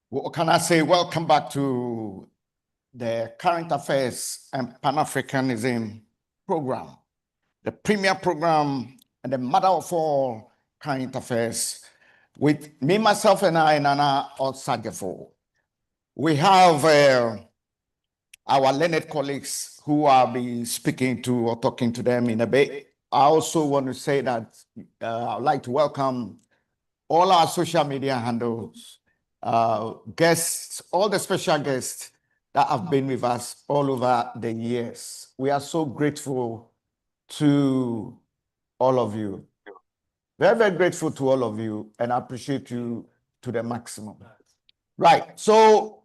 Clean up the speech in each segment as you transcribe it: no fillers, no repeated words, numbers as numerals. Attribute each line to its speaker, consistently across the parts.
Speaker 1: What can I say? Welcome back to the Current Affairs and Pan-Africanism program, the premier program and the mother of all current affairs, with me, myself, and I, Nana Osagyefo. We have our learned colleagues who I'll be speaking to or talking to them in a bit. I also want to say that I'd like to welcome all our social media handles, guests, all the special guests that have been with us all over the years. We are so grateful to all of you. Very, very grateful to all of you, and I appreciate you to the maximum. Right, so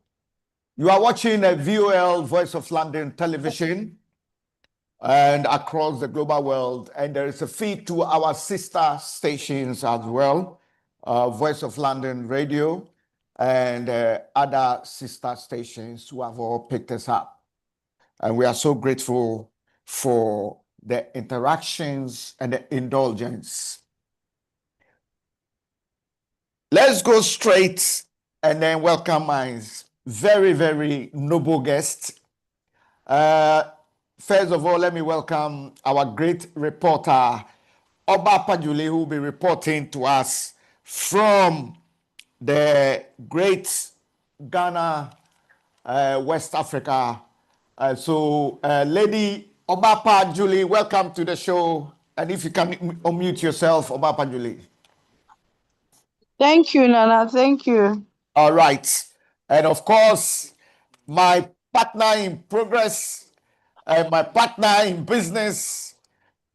Speaker 1: you are watching a VOL, Voice of London television, and across the global world, and there is a feed to our sister stations as well, Voice of London Radio, and other sister stations who have all picked us up. And we are so grateful for the interactions and the indulgence. Let's go straight and then welcome my very, very noble guest. First of all, let me welcome our great reporter, Oba Pajuli, who will be reporting to us from the great Ghana, West Africa. Lady Oba Pajuli, welcome to the show. And if you can unmute yourself, Oba Pajuli.
Speaker 2: Thank you, Nana. Thank you.
Speaker 1: All right. And of course, my partner in progress, my partner in business,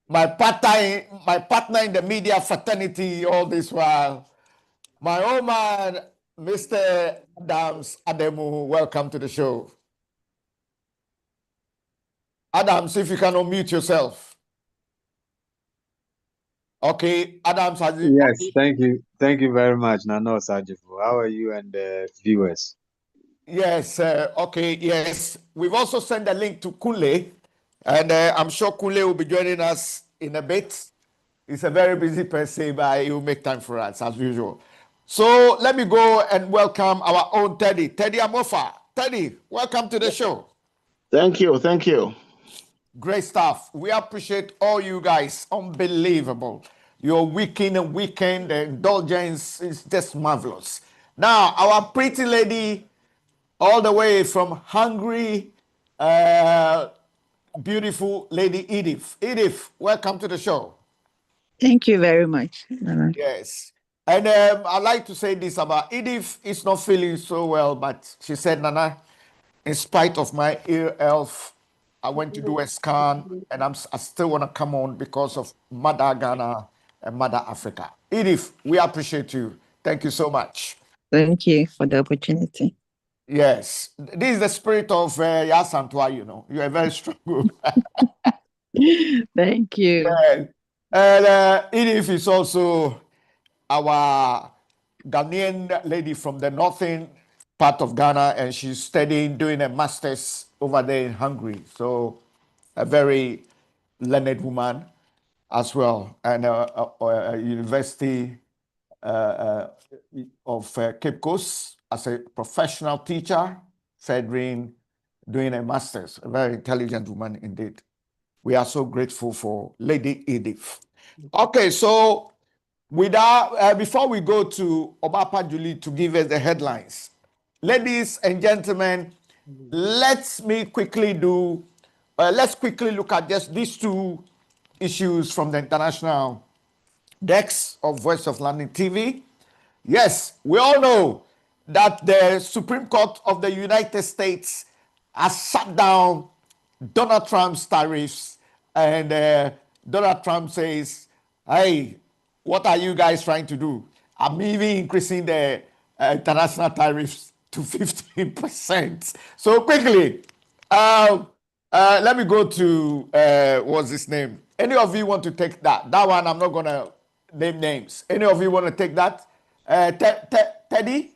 Speaker 1: my partner in the media fraternity all this while, my old man, Mr. Adams Ademu. Welcome to the show. Adams, if you can unmute yourself. Okay, Adams.
Speaker 3: Yes, thank you. Thank you very much, Nana Osagyefo. How are you and the viewers?
Speaker 1: Yes, okay, yes. We've also sent a link to Kule, and I'm sure Kule will be joining us in a bit. He's a very busy person, but he will make time for us, as usual. So let me go and welcome our own Teddy Amofa. Teddy, welcome to the show.
Speaker 4: Thank you, thank you.
Speaker 1: Great stuff. We appreciate all you guys. Unbelievable. Your weekend, the indulgence is just marvelous. Now, our pretty lady, all the way from Hungary, beautiful Lady Edith. Edith, welcome to the show.
Speaker 5: Thank you very much, Nana.
Speaker 1: Yes. And I'd like to say this about Edith. Is not feeling so well, but she said, Nana, in spite of my ill health, I went to do a scan, and I still want to come on because of Mother Ghana and Mother Africa. Edith, we appreciate you. Thank you so much.
Speaker 5: Thank you for the opportunity.
Speaker 1: Yes, this is the spirit of Yasantua, you know. You are very strong.
Speaker 5: Thank you.
Speaker 1: And Edith is also our Ghanaian lady from the northern part of Ghana, and she's studying, doing a master's over there in Hungary. So a very learned woman as well, and a University of Cape Coast as a professional teacher, federing, doing a master's. A very intelligent woman indeed. We are so grateful for Lady Edith. Okay, so without before we go to Oba Pajuli to give us the headlines, ladies and gentlemen, let's quickly look at just these two issues from the international desk of Voice of London TV. Yes, we all know that the Supreme Court of the United States has shut down Donald Trump's tariffs, and Donald Trump says, hey, what are you guys trying to do? I'm even increasing the international tariffs to 15%. So quickly, let me go to what's his name? Any of you want to take that? That one I'm not gonna name names. Any of you want to take that? Teddy?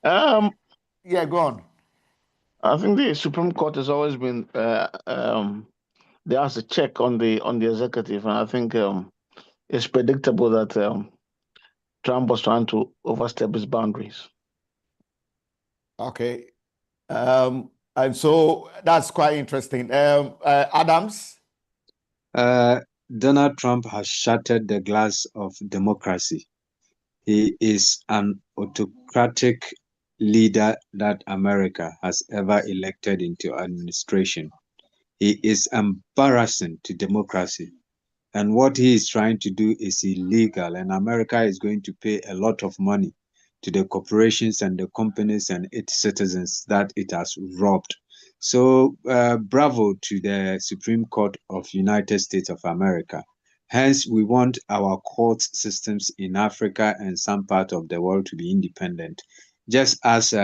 Speaker 1: Yeah, go on.
Speaker 4: I think the Supreme Court has always been there's a check on the executive, and I think it's predictable that Trump was trying to overstep his boundaries.
Speaker 1: Okay. And so that's quite interesting. Adams?
Speaker 3: Donald Trump has shattered the glass of democracy. He is an autocratic leader that America has ever elected into administration. He is embarrassing to democracy. And what he is trying to do is illegal, and America is going to pay a lot of money to the corporations and the companies and its citizens that it has robbed. So, bravo to the Supreme Court of United States of America. Hence, we want our court systems in Africa and some part of the world to be independent. Just as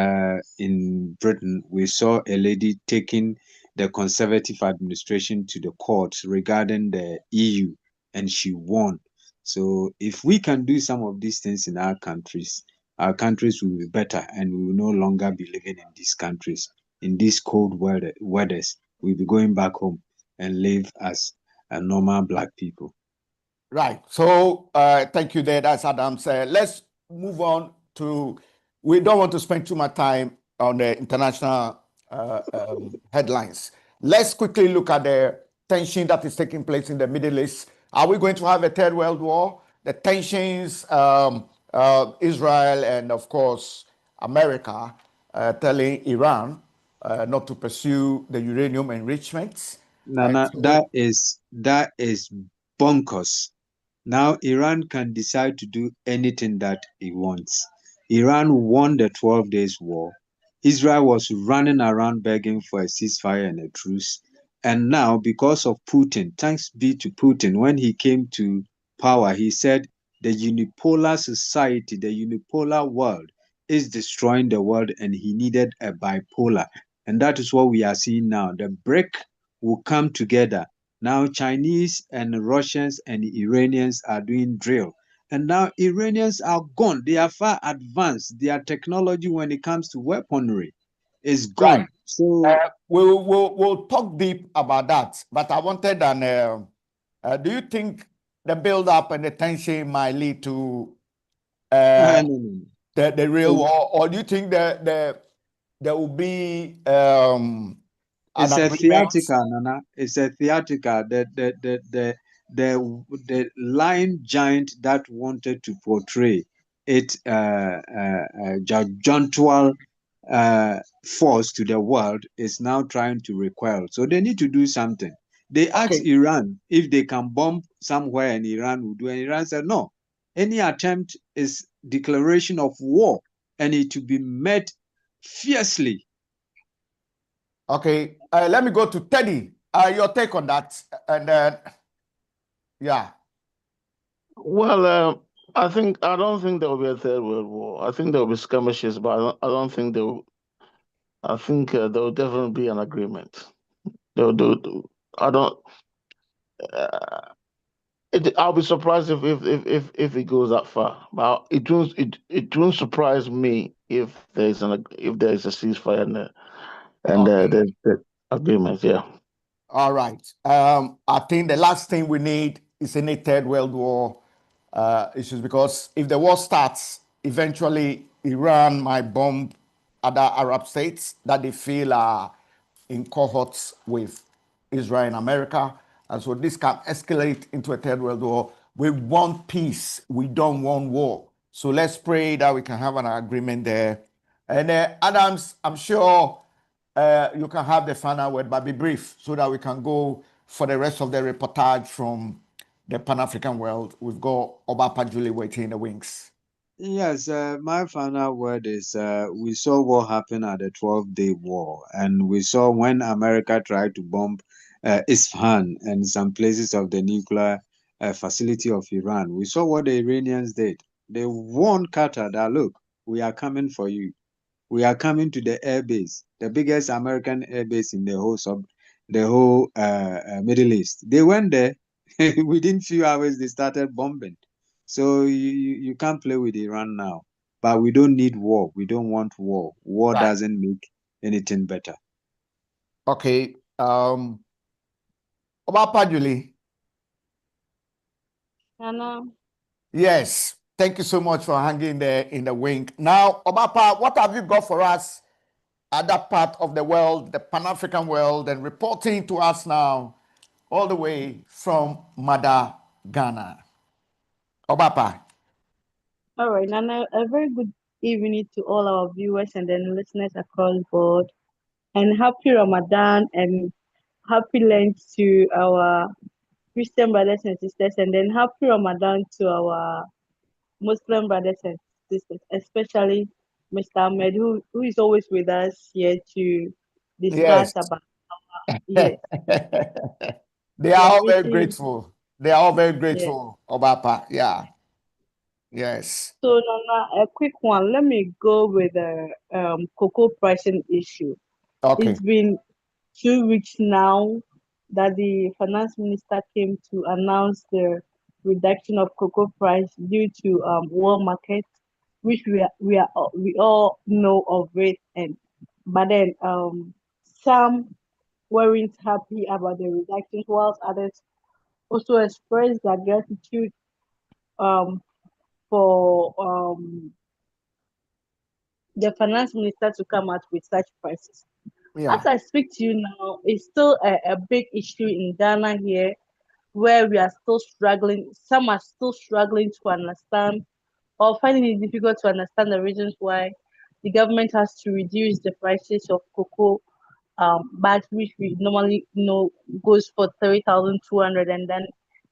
Speaker 3: in Britain, we saw a lady taking the conservative administration to the courts regarding the EU, and she won. So if we can do some of these things in our countries will be better, and we will no longer be living in these countries. In these cold weathers, we'll be going back home and live as a normal black people.
Speaker 1: Right. So thank you there. That's Adams. Let's move on to, we don't want to spend too much time on the international headlines. Let's quickly look at the tension that is taking place in the Middle East. Are we going to have a third world war? The tensions, Israel and of course America telling Iran not to pursue the uranium enrichments.
Speaker 3: Nana, that is bonkers. Now Iran can decide to do anything that it wants. Iran won the 12 days war. Israel was running around begging for a ceasefire and a truce. And now, because of Putin, thanks be to Putin, when he came to power, he said the unipolar society, the unipolar world is destroying the world, and he needed a bipolar. And that is what we are seeing now. The BRIC will come together. Now Chinese and Russians and Iranians are doing drill. And now Iranians are gone. They are far advanced. Their technology when it comes to weaponry is gone.
Speaker 1: Right.
Speaker 3: So
Speaker 1: we'll talk deep about that. But I wanted do you think the build-up and the tension might lead to
Speaker 3: no.
Speaker 1: the real war, or do you think that there will be an
Speaker 3: It's a
Speaker 1: agreement?
Speaker 3: theatrical, Nana. It's a theatrical. The lion giant that wanted to portray it gigantual force to the world is now trying to recoil. So they need to do something. They asked
Speaker 1: Okay.
Speaker 3: Iran if they can bomb somewhere, and Iran would do. And Iran said no. Any attempt is declaration of war, and it to be met fiercely.
Speaker 1: Okay. Let me go to Teddy. Your take on that, and then yeah.
Speaker 4: Well, I don't think there will be a third world war. I think there will be skirmishes, but I don't think there will. I think there will definitely be an agreement. They'll do. I don't. I'll be surprised if it goes that far. But it won't surprise me if there is a ceasefire and
Speaker 1: Okay.
Speaker 4: there's the agreement. Yeah.
Speaker 1: All right. I think the last thing we need is any third world war issues, because if the war starts, eventually Iran might bomb other Arab states that they feel are in cohorts with Israel and America. And so this can escalate into a third world war. We want peace. We don't want war. So let's pray that we can have an agreement there. And Adams, I'm sure you can have the final word, but be brief so that we can go for the rest of the reportage from the Pan-African world. We've got Oba Pajuli waiting in the wings.
Speaker 3: Yes, my final word is we saw what happened at the 12-day war, and we saw when America tried to bomb Isfahan and some places of the nuclear facility of Iran. We saw what the Iranians did. They warned Qatar that, look, we are coming for you. We are coming to the air base, the biggest American air base in the whole Middle East. They went there. Within few hours, they started bombing. So you can't play with Iran now. But we don't need war. We don't want war. War
Speaker 1: Right.
Speaker 3: doesn't make anything better.
Speaker 1: Okay. Obapa Julie.
Speaker 2: Nana,
Speaker 1: Yes. Thank you so much for hanging there in the wing. Now, Obapa, what have you got for us at that part of the world, the Pan-African world, and reporting to us now all the way from Mada, Ghana? Obapa.
Speaker 2: all right, Nana, a very good evening to all our viewers and then listeners across board. And happy Ramadan and happy Lent to our Christian brothers and sisters, and then happy Ramadan to our Muslim brothers and sisters, especially Mr. Ahmed, who is always with us here to discuss
Speaker 1: Yes.
Speaker 2: about, yes,
Speaker 1: They
Speaker 2: we
Speaker 1: are
Speaker 2: are
Speaker 1: all very
Speaker 2: wishing,
Speaker 1: grateful. They are all very
Speaker 2: yes.
Speaker 1: grateful, Obapa. Yeah. Yes.
Speaker 2: So, Nana, a quick one. Let me go with the cocoa pricing issue.
Speaker 1: Okay.
Speaker 2: It's been 2 weeks now that the finance minister came to announce the reduction of cocoa price due to world market, which we all know of it. And but then some weren't happy about the reduction, whilst others also expressed their gratitude um for the finance minister to come out with such prices. As
Speaker 1: Yeah.
Speaker 2: I speak to you now, it's still a big issue in Ghana here where we are still struggling. Some are still struggling to understand or finding it difficult to understand the reasons why the government has to reduce the prices of cocoa bags, which we normally know goes for 3,200, and then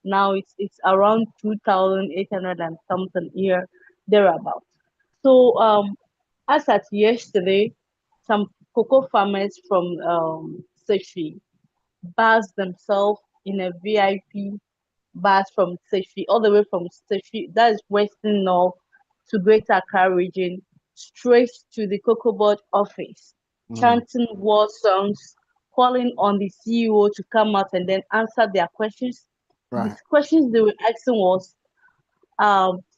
Speaker 2: now it's around 2,800 and something here thereabout. So as at yesterday, some cocoa farmers from Sechi bars themselves in a VIP bus from Sechi, all the way from Sechi, that is Western North to Greater Accra region, straight to the Cocoa Board office, chanting war songs, calling on the CEO to come out and then answer their questions. The
Speaker 1: Right.
Speaker 2: questions they were asking was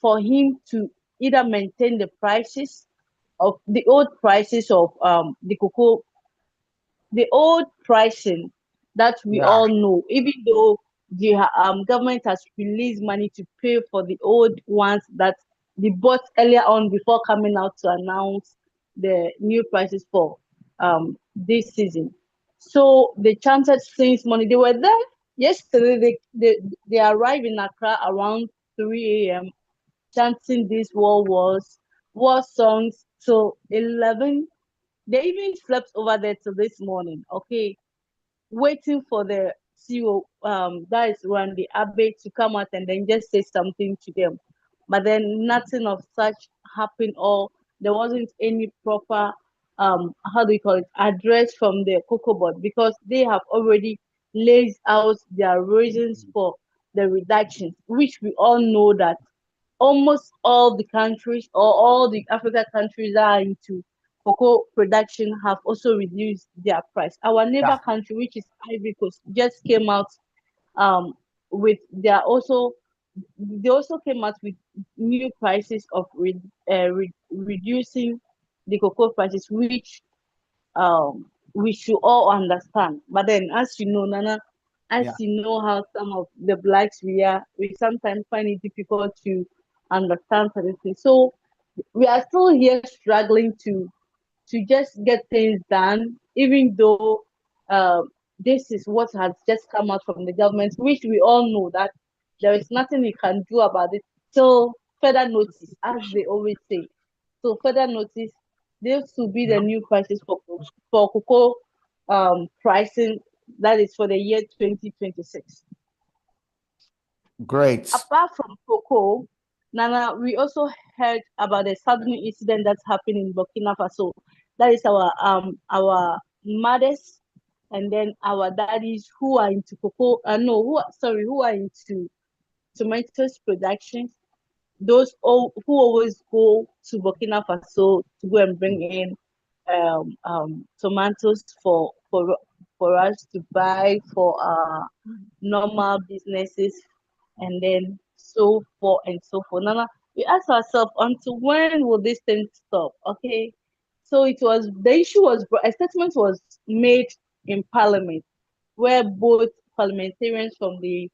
Speaker 2: for him to either maintain the prices of the old prices of the cocoa, the old pricing that we
Speaker 1: Yeah.
Speaker 2: all know, even though the government has released money to pay for the old ones that they bought earlier on before coming out to announce the new prices for this season. So they chanted since morning. They were there yesterday. They arrived in Accra around 3 a.m. chanting these war songs till 11. They even slept over there till this morning, okay, waiting for the CEO, that is Randy Abbey, to come out and then just say something to them. But then nothing of such happened, or there wasn't any proper, how do you call it, address from the Cocoa Board, because they have already laid out their reasons for the reductions, which we all know that almost all the countries or all the African countries that are into cocoa production have also reduced their price. Our
Speaker 1: Yeah.
Speaker 2: neighbor country, which is Ivory Coast, just came out um, with their also they also came out with new prices of reducing the cocoa prices, which we should all understand. But then, as you know, Nana, as
Speaker 1: Yeah.
Speaker 2: you know how some of the blacks we are, we sometimes find it difficult to understand certain things. So we are still here struggling to just get things done, even though uh, this is what has just come out from the government, which we all know that there is nothing we can do about it till further notice, as they always say. So further notice, this will be the new prices for cocoa pricing, that is for the year 2026.
Speaker 1: Great.
Speaker 2: Apart from cocoa, Nana, we also heard about the sudden incident that's happened in Burkina Faso. That is our mothers and then our daddies who are into cocoa. No, who are into tomatoes production. those who always go to Burkina Faso to go and bring in tomatoes for us to buy for normal businesses, and then so forth and so forth. Now, we ask ourselves, until when will this thing stop? Okay, so the issue was, a statement was made in Parliament, where both parliamentarians from the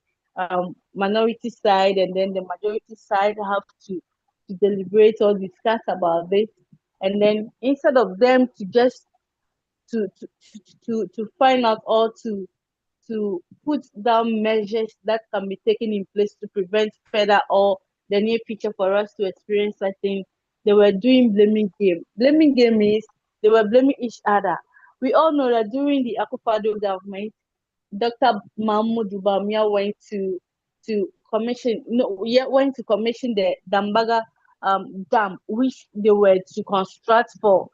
Speaker 2: minority side and then the majority side have to deliberate or discuss about this, and then instead of them to just to to to find out or to put down measures that can be taken in place to prevent further or the near future for us to experience such thing. They were doing blaming game. Blaming game is they were blaming each other. We all know that during the Akufo-Addo government, Dr. Mahmoud Bamia to commission no yeah went to commission the Dambaga dam, which they were to construct for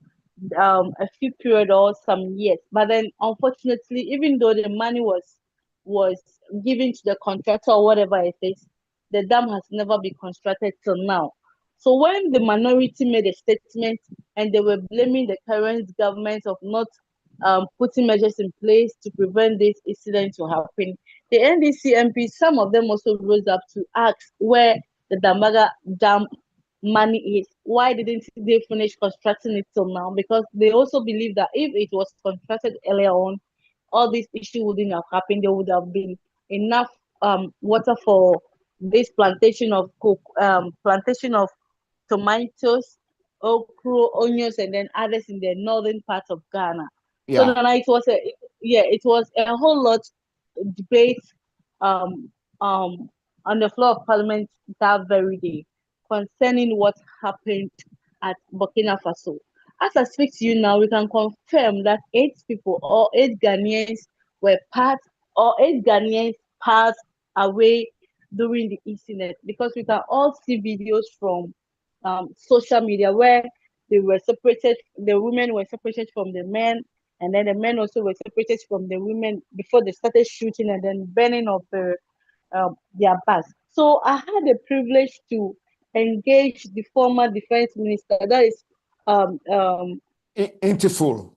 Speaker 2: a few period or some years. But then unfortunately, even though the money was given to the contractor or whatever it is, the dam has never been constructed till now. So when the minority made a statement and they were blaming the current government of not putting measures in place to prevent this incident to happen, the NDC MPs, some of them also rose up to ask where the Dambaga Dam money is. Why didn't they finish constructing it till now? Because they also believe that if it was constructed earlier on, all this issue wouldn't have happened. There would have been enough water for this plantation of tomatoes, okra, onions, and then others in the northern part of Ghana. So
Speaker 1: Yeah.
Speaker 2: then it was a whole lot debate um, um, on the floor of Parliament that very day concerning what happened at Burkina Faso. As I speak to you now, we can confirm that 8 people or 8 Ghanaians were or 8 Ghanaians passed away during the incident, because we can all see videos from social media where the women were separated from the men, and then the men also were separated from the women before they started shooting and then burning of their bus. So I had the privilege to engage the former defense minister, that is
Speaker 1: Interful.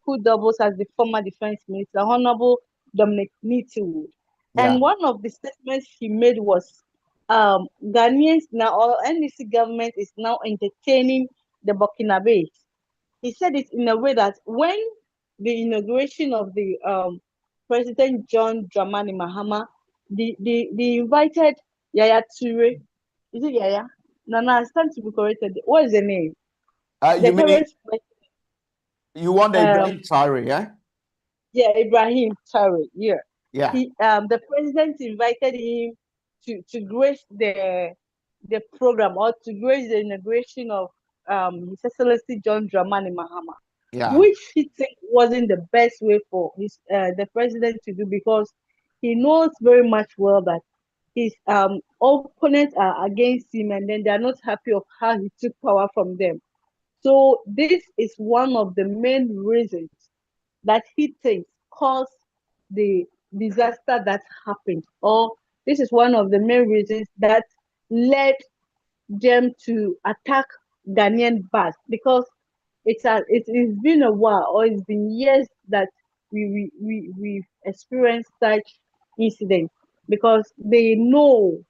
Speaker 2: who doubles as the former defense minister, Honorable Dominic Neatwood.
Speaker 1: Yeah.
Speaker 2: And one of the statements he made was Ghanaians now, or NDC government is now entertaining the Burkinabés. He said it in a way that when the inauguration of the President John Dramani Mahama, they invited Yaya Toure. Is it Yaya? No, I stand to be corrected. What is the name?
Speaker 1: You mean
Speaker 2: current
Speaker 1: you want the Ibrahim Traore, yeah?
Speaker 2: Yeah, Ibrahim Traore. Yeah.
Speaker 1: Yeah.
Speaker 2: The president invited him to grace the program or to grace the inauguration of His Excellency John Dramani Mahama,
Speaker 1: Yeah.
Speaker 2: which he think wasn't the best way for the president to do, because he knows very much well that his opponents are against him, and then they are not happy of how he took power from them. So this is one of the main reasons that he thinks caused the disaster that happened, or this is one of the main reasons that led them to attack Ghanaian bus, because it's been a while, or it's been years that we've experienced such incidents, because they know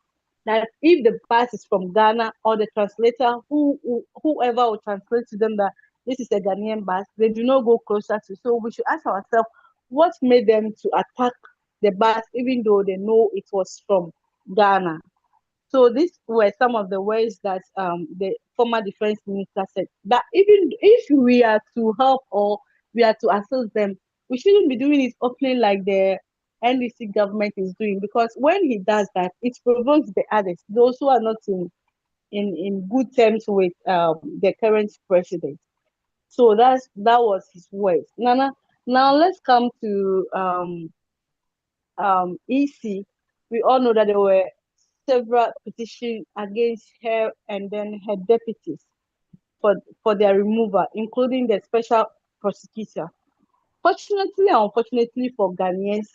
Speaker 2: that if the bus is from Ghana, or the translator whoever will translate to them that this is a Ghanaian bus, they do not go closer to. So we should ask ourselves what made them to attack the bus even though they know it was from Ghana. So these were some of the ways that the former defense minister said that even if we are to help or we are to assist them, we shouldn't be doing it openly like the NDC government is doing, because when he does that, it provokes the others, those who are not in good terms with the current president. So that was his words. Nana, now let's come to EC. We all know that there were several petitions against her and then her deputies for their removal, including the special prosecutor. Fortunately and unfortunately for Ghanaians,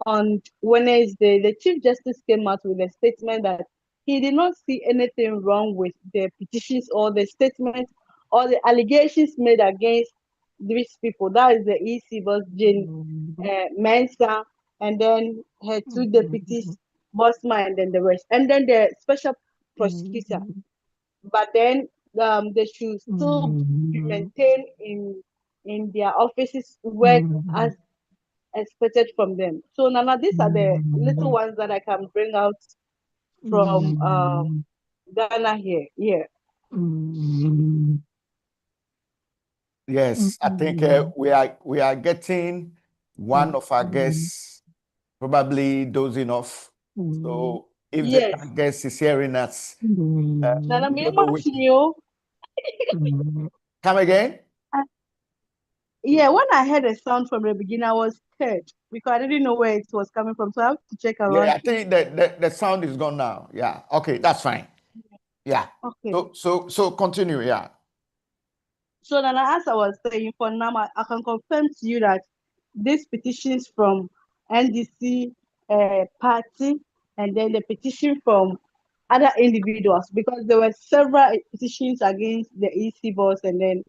Speaker 2: on Wednesday, the Chief Justice came out with a statement that he did not see anything wrong with the petitions or the statements or the allegations made against these people. That is the EC boss, Jane Mensah, and then her two deputies, Bosma, and then the rest, and then the special prosecutor. But then they should still be maintained in their offices, work as expected from them. So Nana, these are the little ones that I can bring out from Ghana here. Yeah.
Speaker 1: Yes, I think we are getting one of our guests probably dozing off. So if
Speaker 2: Yes.
Speaker 1: the guest is hearing us,
Speaker 2: Nana,
Speaker 1: we don't know which. Come again?
Speaker 2: Yeah, when I heard a sound from the beginning, I was scared because I didn't know where it was coming from. So I have to check around.
Speaker 1: Yeah, I think the sound is gone now. Yeah. Okay, that's fine. Yeah.
Speaker 2: Okay.
Speaker 1: So continue. Yeah.
Speaker 2: So then, as I was saying, for now, I can confirm to you that these petitions from NDC party and then the petition from other individuals, because there were several petitions against the EC boss and then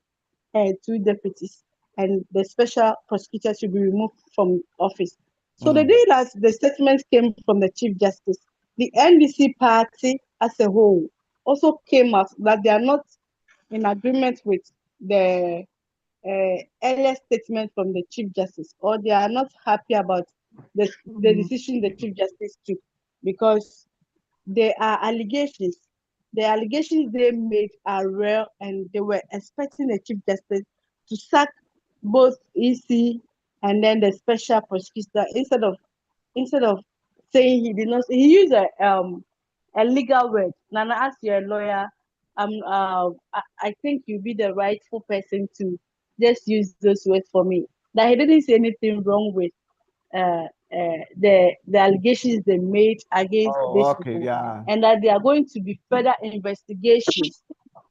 Speaker 2: two deputies, and the special prosecutor should be removed from office. So the day that the statement came from the Chief Justice, the NDC party as a whole also came out that they are not in agreement with the earlier statement from the Chief Justice, or they are not happy about the decision the Chief Justice took, because there are allegations. The allegations they made are real, and they were expecting the Chief Justice to sack both EC and then the special prosecutor instead of saying he did not. He used a legal word. Nana, as you're a lawyer, I think you'll be the rightful person to just use those words for me. That he didn't say anything wrong with the allegations they made against these people,
Speaker 1: yeah.
Speaker 2: and that there are going to be further investigations.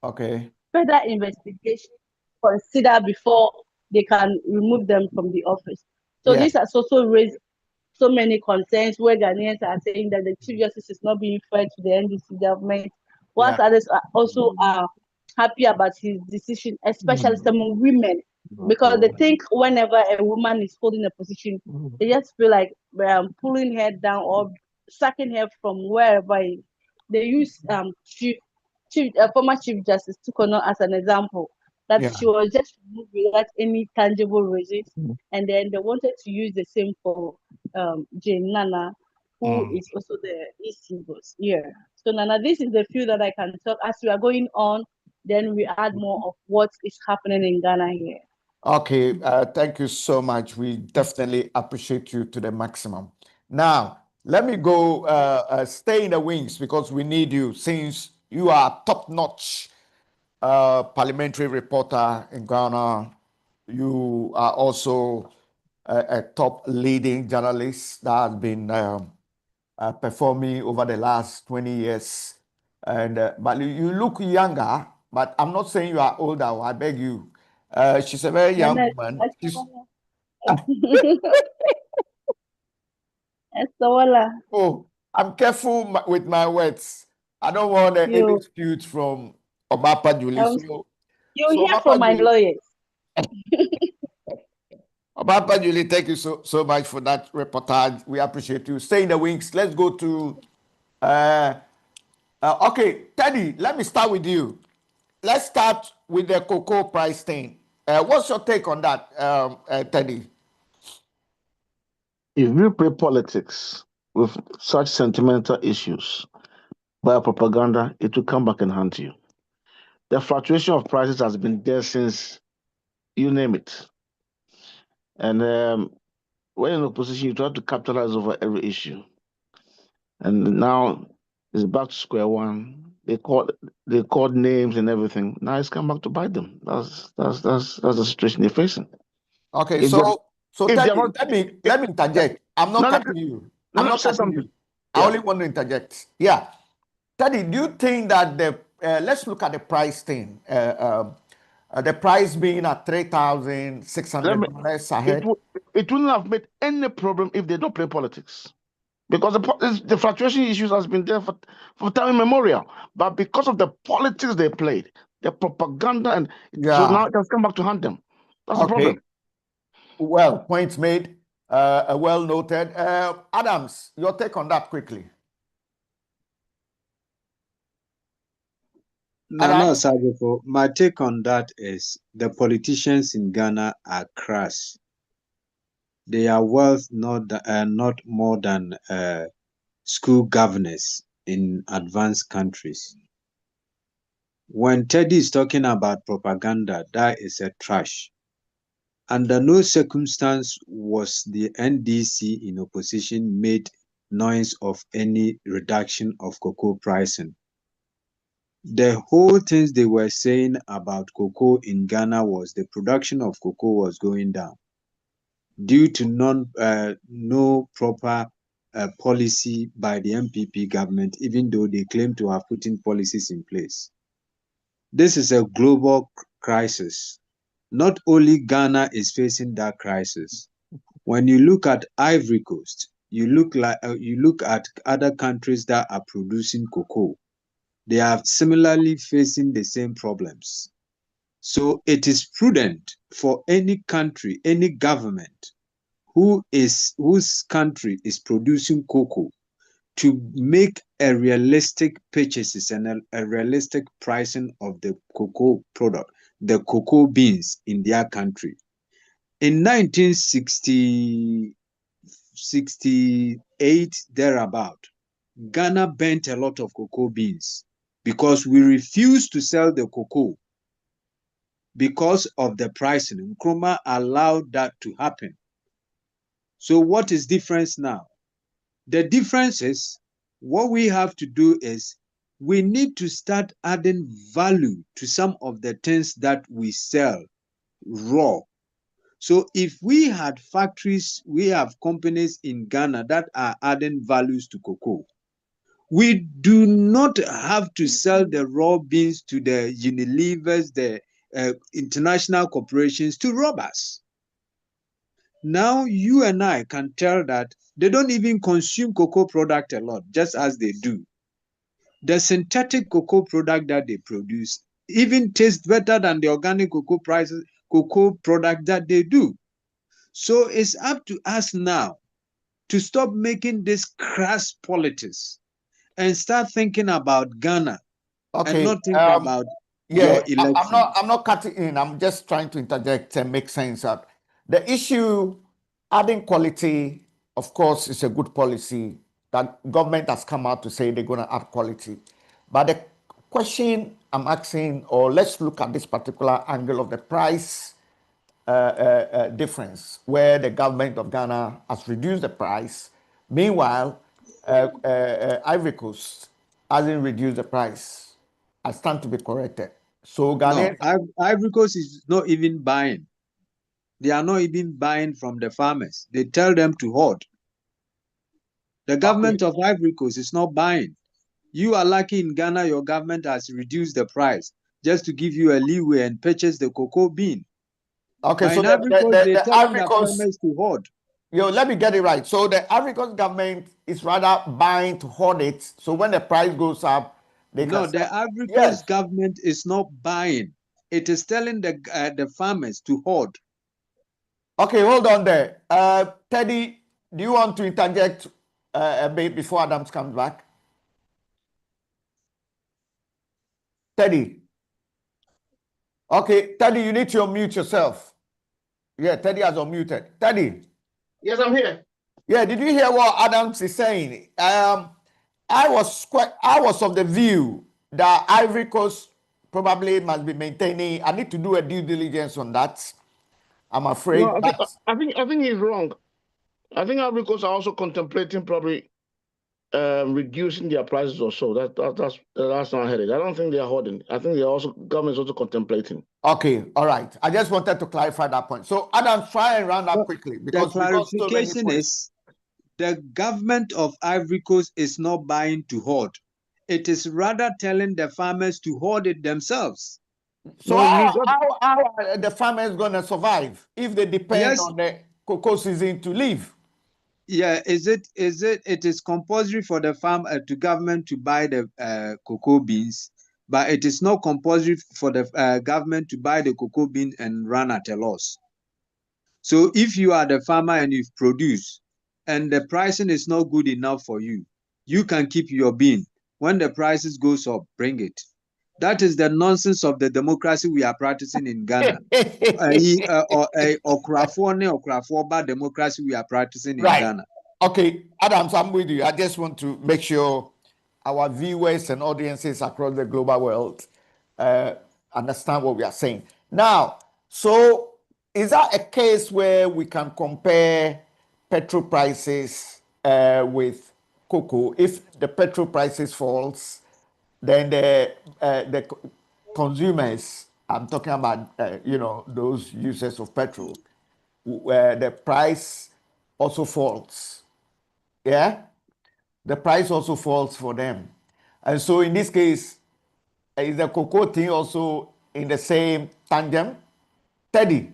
Speaker 1: Okay.
Speaker 2: Further investigation considered before they can remove them from the office. So this has also raised so many concerns where Ghanaians are saying that the Chief Justice is not being fair to the NDC government, whilst others are also happy about his decision, especially some women, because they think whenever a woman is holding a position, they just feel like pulling her down or sacking her from wherever. They use former Chief Justice Tukono as an example, that she was just removed without any tangible reasons, and then they wanted to use the same for Jane Nana, who is also the EC boss. Yeah. So Nana, this is the few that I can talk. As we are going on, then we add more of what is happening in Ghana here.
Speaker 1: Okay, thank you so much. We definitely appreciate you to the maximum. Now, let me go stay in the wings because we need you, since you are top-notch parliamentary reporter in Ghana. You are also a top leading journalist that has been performing over the last 20 years. And but you look younger, but I'm not saying you are older. I beg you. She's a very young woman. Oh, I'm careful with my words. I don't want any dispute from Obapa Julie. So
Speaker 2: hear from my lawyers.
Speaker 1: Obapa Julie, thank you so much for that reportage. We appreciate you. Stay in the wings. Let's go to okay, Teddy, let me start with you. Let's start with the cocoa price thing. What's your take on that, Teddy?
Speaker 4: If you play politics with such sentimental issues by propaganda, it will come back and haunt you. The fluctuation of prices has been there since you name it. And when in opposition, you try to capitalize over every issue. And now it's back to square one. They called names and everything. Now it's come back to bite them. That's the situation they're facing.
Speaker 1: Okay, so Teddy, let me interject. I'm not cutting you. I'm not cutting you. I only want to interject. Yeah. Teddy, do you think that let's look at the price thing. The price being at $3,600 ahead.
Speaker 4: It wouldn't have made any problem if they don't play politics. because the fluctuation issues has been there for time immemorial. But because of the politics they played, the propaganda, and so now it has come back to haunt them. That's the problem.
Speaker 1: Well, points made, well noted. Adams, your take on that quickly.
Speaker 3: No, Osagyefo, my take on that is the politicians in Ghana are crass. Their wealth not more than school governors in advanced countries. When Teddy is talking about propaganda, that is a trash. Under no circumstance was the NDC in opposition made noise of any reduction of cocoa pricing. The whole things they were saying about cocoa in Ghana was the production of cocoa was going down due to no proper policy by the MPP government, even though they claim to have put in policies in place. This is a global crisis. Not only Ghana is facing that crisis. When you look at Ivory Coast, you look at other countries that are producing cocoa, they are similarly facing the same problems. So it is prudent for any country, any government whose country is producing cocoa to make a realistic purchases and a realistic pricing of the cocoa product, the cocoa beans in their country. In 1968, thereabout, Ghana burnt a lot of cocoa beans because we refused to sell the cocoa because of the pricing. Nkrumah allowed that to happen. So what is difference now? The difference is what we have to do is we need to start adding value to some of the things that we sell raw. So if we had factories, we have companies in Ghana that are adding values to cocoa. We do not have to sell the raw beans to the Unilevers, the international corporations to rob us. Now you and I can tell that they don't even consume cocoa product a lot, just as they do. The synthetic cocoa product that they produce even tastes better than the organic cocoa product that they do. So it's up to us now to stop making this crass politics and start thinking about Ghana and not think about your election.
Speaker 1: I'm not cutting in. I'm just trying to interject and make sense out. The issue, adding quality, of course, is a good policy that government has come out to say they're going to add quality. But the question I'm asking, or let's look at this particular angle of the price difference, where the government of Ghana has reduced the price. Meanwhile, Ivory Coast hasn't reduced the price. I stand to be corrected. So Ghanaians,
Speaker 3: no, Ivory Coast is not even buying. They are not even buying from the farmers. They tell them to hoard. The government of Ivory Coast is not buying. You are lucky in Ghana, your government has reduced the price just to give you a leeway and purchase the cocoa bean.
Speaker 1: okay,
Speaker 3: But
Speaker 1: so
Speaker 3: in Ivory Coast, they tell
Speaker 1: Ivory
Speaker 3: the
Speaker 1: Coast,
Speaker 3: farmers to hoard.
Speaker 1: let me get it right. So the Ivory Coast government is rather buying to hoard it. So when the price goes up, they
Speaker 3: No,
Speaker 1: can
Speaker 3: the Ivory Coast government is not buying. It is telling the farmers to hoard.
Speaker 1: Okay, hold on there. Teddy, do you want to interject a bit before Adams comes back? Teddy. Okay, Teddy, you need to unmute yourself. Yeah, Teddy has unmuted. Teddy.
Speaker 4: Yes, I'm here.
Speaker 1: Yeah, did you hear what Adams is saying? I was of the view that Ivory Coast probably must be maintaining. I need to do a due diligence on that. I'm afraid.
Speaker 4: No, I think he's wrong. I think Ivory Coast are also contemplating probably reducing their prices or so. That's not headed. I don't think they are holding. I think government is also contemplating.
Speaker 1: Okay, all right. I just wanted to clarify that point. So Adam, try and round up quickly because
Speaker 3: the clarification is the government of Ivory Coast is not buying to hoard. It is rather telling the farmers to hoard it themselves.
Speaker 1: So how are the farmers going to survive if they depend on the cocoa season to live?
Speaker 3: Yeah, it is compulsory for the farm to government to buy the cocoa beans, but it is not compulsory for the government to buy the cocoa bean and run at a loss. So if you are the farmer and you've produced and the pricing is not good enough for you, you can keep your bean. When the prices goes up, bring it. That is the nonsense of the democracy we are practicing in Ghana. Okrafoba democracy we are practicing in
Speaker 1: Right.
Speaker 3: Ghana.
Speaker 1: Okay, Adams, I'm with you. I just want to make sure our viewers and audiences across the global world understand what we are saying. Now, so is that a case where we can compare petrol prices with cocoa? If the petrol prices falls, then the consumers, I'm talking about, those users of petrol, where the price also falls. Yeah, the price also falls for them. And so in this case, is the cocoa thing also in the same tandem? Teddy,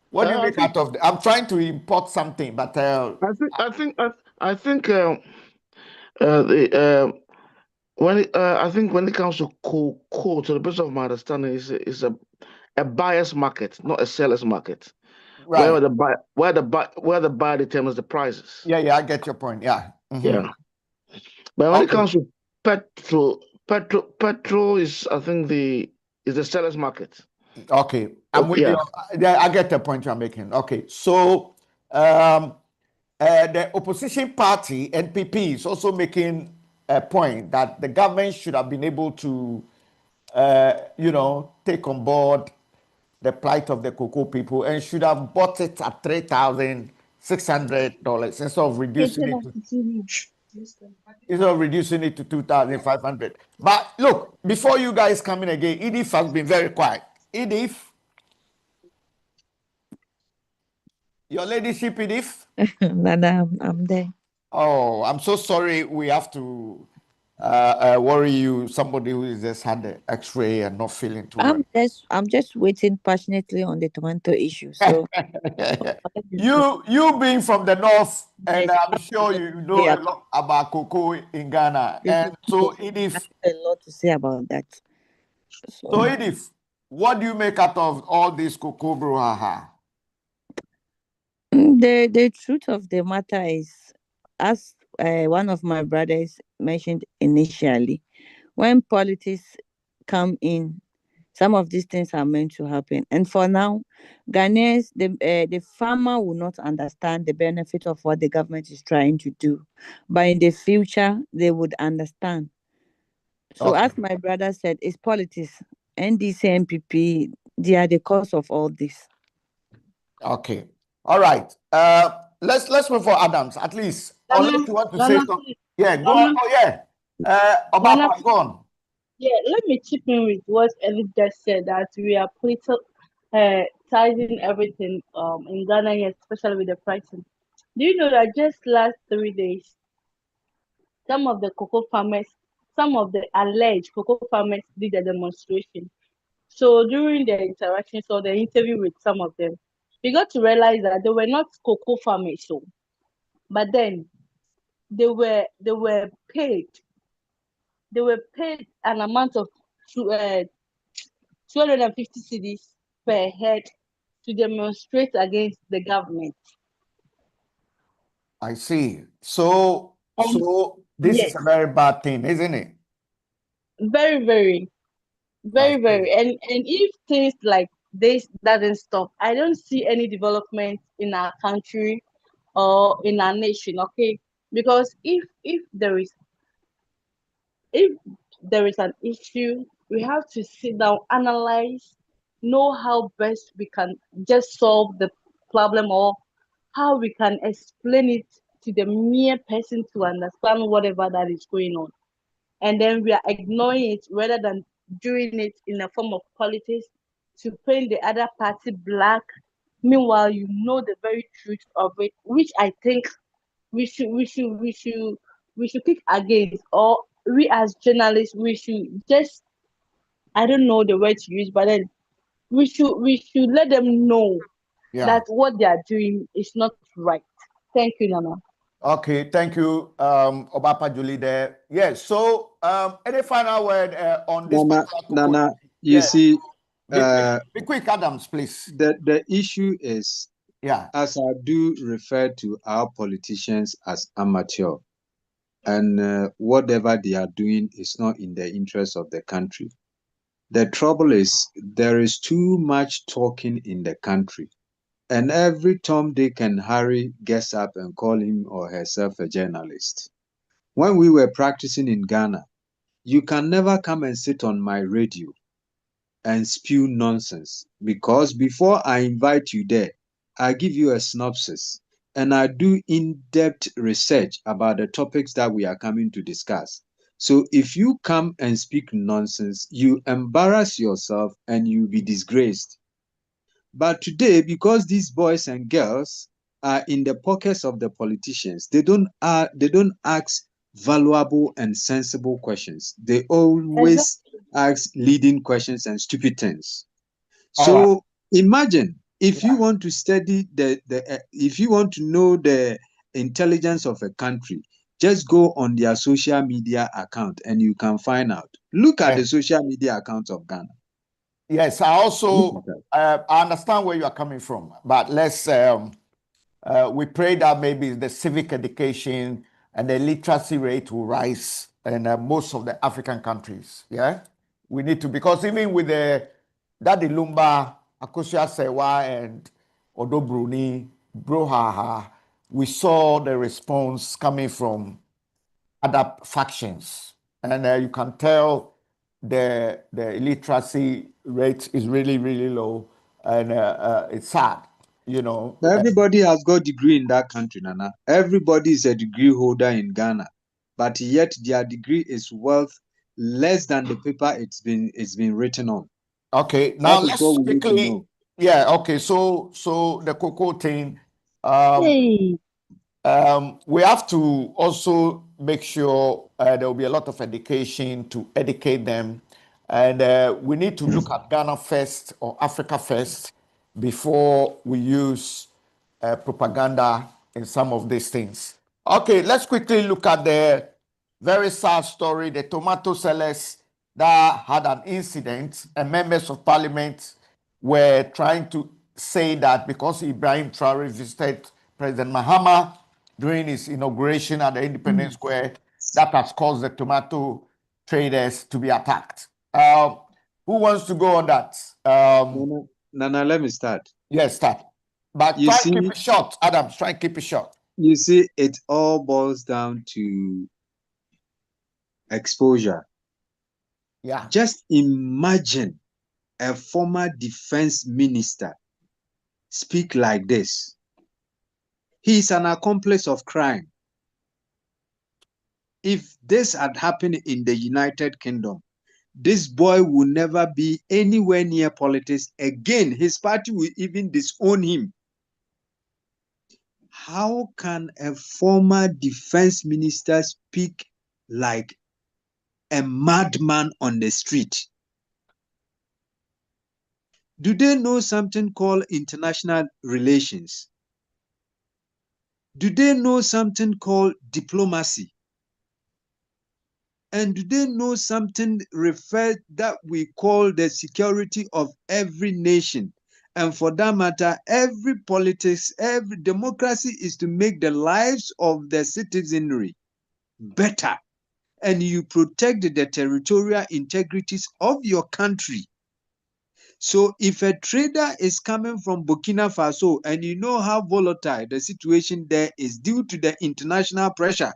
Speaker 1: what do you
Speaker 4: I
Speaker 1: make
Speaker 4: think
Speaker 1: out of I'm trying to import something, but
Speaker 4: I think the I think when it comes to cocoa, to the best of my understanding, is a buyer's market, not a seller's market,
Speaker 1: right.
Speaker 4: where the buyer determines the prices.
Speaker 1: Yeah, I get your point. Yeah. Mhm.
Speaker 4: Yeah, but when it
Speaker 1: Okay.
Speaker 4: comes to petrol is, I think, the seller's market.
Speaker 1: Okay. I'm with you.
Speaker 4: Yeah.
Speaker 1: Yeah, I get the point you're making. Okay. So the opposition party, NPP, is also making a point that the government should have been able to, take on board the plight of the cocoa people and should have bought it at $3,600 instead of reducing it to 2,500. But look, before you guys come in again, Edith has been very quiet. Edith, your ladyship, Edith.
Speaker 5: Nana, I'm there.
Speaker 1: Oh, I'm so sorry. We have to worry you. Somebody who has just had the X-ray and not feeling too well.
Speaker 5: I'm just waiting passionately on the tomato issue. So
Speaker 1: You being from the north, and
Speaker 5: yes,
Speaker 1: I'm sure you know a lot about cocoa in Ghana. And so Edith,
Speaker 5: a lot to say about that.
Speaker 1: so
Speaker 5: So
Speaker 1: Edith, what do you make out of all this cocoa brouhaha?
Speaker 5: the truth of the matter is, as one of my brothers mentioned initially, when politics come in, some of these things are meant to happen. And for now, Ghanaians, the farmer will not understand the benefit of what the government is trying to do. But in the future, they would understand. So
Speaker 1: Okay,
Speaker 5: as my brother said, it's politics. NDC, MPP, they are the cause of all this.
Speaker 1: okay, all right. Let's move for Adams at least, unless
Speaker 2: Nana,
Speaker 1: you want to say
Speaker 2: Nana,
Speaker 1: something. Yeah, go on.
Speaker 2: Nana,
Speaker 1: Oh yeah,
Speaker 2: Nana,
Speaker 1: Obapa, go on.
Speaker 2: yeah, let me chip in with what Ellie just said that we are politicizing everything in Ghana, here, especially with the pricing. Do you know that just last 3 days, some of the cocoa farmers, some of the alleged cocoa farmers did a demonstration. So during the interactions or the interview with some of them, we got to realize that they were not cocoa farmers, so but then they were paid. They were paid an amount of two, 250 cedis per head to demonstrate against the government.
Speaker 1: I see. So
Speaker 2: And
Speaker 1: this is
Speaker 2: yes,
Speaker 1: a very bad thing, isn't it?
Speaker 2: very, very,
Speaker 1: I
Speaker 2: very,
Speaker 1: see.
Speaker 2: very. And if things like this doesn't stop, I don't see any development in our country or in our nation. Okay, because if there is an issue, we have to sit down, analyze, know how best we can just solve the problem or how we can explain it to the mere person to understand whatever that is going on. And then we are ignoring it rather than doing it in a form of politics to paint the other party black. Meanwhile, you know the very truth of it, which I think we should we should we should we should kick against, or we as journalists we should just, I don't know the word to use, but then we should let them know
Speaker 1: Yeah.
Speaker 2: that what they are doing is not right. Thank you, Nana.
Speaker 1: Okay, thank you, Obapa Julie there. Yes, so any final word on this particular
Speaker 3: Nana,
Speaker 1: cocoa?
Speaker 3: you see,
Speaker 1: Be quick, Adams, please.
Speaker 3: the issue is,
Speaker 1: Yeah.
Speaker 3: as I do refer to our politicians as amateur, and whatever they are doing is not in the interest of the country. The trouble is, there is too much talking in the country. And every Tom, Dick, and Harry gets up and call him or herself a journalist. When we were practicing in Ghana, you can never come and sit on my radio and spew nonsense, because before I invite you there, I give you a synopsis and I do in-depth research about the topics that we are coming to discuss. So if you come and speak nonsense, you embarrass yourself and you'll be disgraced. But today, because these boys and girls are in the pockets of the politicians, they don't ask valuable and sensible questions. They always ask leading questions and stupid things.
Speaker 1: All right.
Speaker 3: So imagine if you
Speaker 1: Yeah.
Speaker 3: want to study if you want to know the intelligence of a country, just go on their social media account and you can find out. Look at the social media accounts of Ghana.
Speaker 1: Yes, I
Speaker 3: Look
Speaker 1: also
Speaker 3: at that.
Speaker 1: I understand where you are coming from, but let's we pray that maybe the civic education and the literacy rate will rise in most of the African countries. Yeah, we need to, because even with the Daddy Lumba, Akosua Sewa, and Odo Bruni, Brohaha, we saw the response coming from other factions, and you can tell the illiteracy rate is really low, and it's sad, you know.
Speaker 3: Everybody has got degree in that country, Nana. Everybody is a degree holder in Ghana, but yet their degree is worth less than the paper it's been written on.
Speaker 1: Okay,
Speaker 3: That
Speaker 1: now
Speaker 3: is what
Speaker 1: let's
Speaker 3: we need to
Speaker 1: quickly,
Speaker 3: know.
Speaker 1: yeah, okay, so the cocoa thing, um,
Speaker 2: Hey,
Speaker 1: we have to also make sure there will be a lot of education to educate them. And we need to look at Ghana first or Africa first before we use propaganda in some of these things. Okay, let's quickly look at the very sad story, the tomato sellers that had an incident, and members of parliament were trying to say that because Ibrahim Traore visited President Mahama during his inauguration at the Independence Square, that has caused the tomato traders to be attacked. Who wants to go on that?
Speaker 3: Nana, let me start.
Speaker 1: Yes, start. But
Speaker 3: You
Speaker 1: try and keep
Speaker 3: see,
Speaker 1: it short, Adams. Try and keep it short.
Speaker 3: it all boils down to exposure.
Speaker 1: Yeah.
Speaker 3: Just imagine a former defense minister speak like this. He is an accomplice of crime. If this had happened in the United Kingdom, this boy will never be anywhere near politics again. His party will even disown him. How can a former defense minister speak like a madman on the street? Do they know something called international relations? Do they know something called diplomacy? And do they know something referred that we call the security of every nation? And for that matter, every politics, every democracy is to make the lives of the citizenry better. And you protect the territorial integrities of your country. So if a trader is coming from Burkina Faso and you know how volatile the situation there is due to the international pressure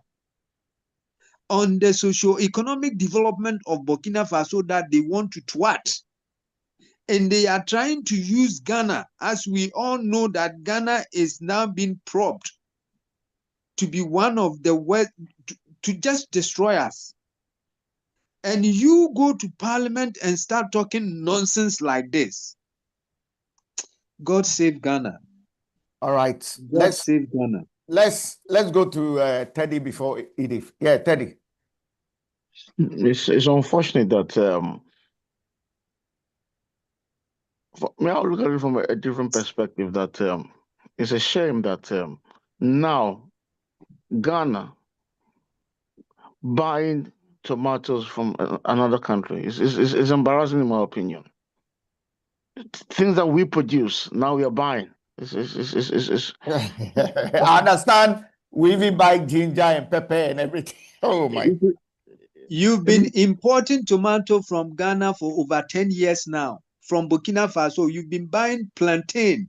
Speaker 3: on the socio-economic development of Burkina Faso that they want to thwart, and they are trying to use Ghana, as we all know that Ghana is now being probed to be one of the worst, to just destroy us. And you go to parliament and start talking nonsense like this. God save Ghana.
Speaker 1: All right.
Speaker 3: God save Ghana.
Speaker 1: Let's go to Teddy before Edith. Yeah, Teddy.
Speaker 4: It's unfortunate that may I look at it from a different perspective, that it's a shame that now Ghana buying tomatoes from another country. It's embarrassing in my opinion. Things that we produce, now we are buying.
Speaker 1: I understand. We even buy ginger and pepper and everything. Oh my.
Speaker 3: You've been importing tomato from Ghana for over 10 years now. From Burkina Faso, you've been buying plantain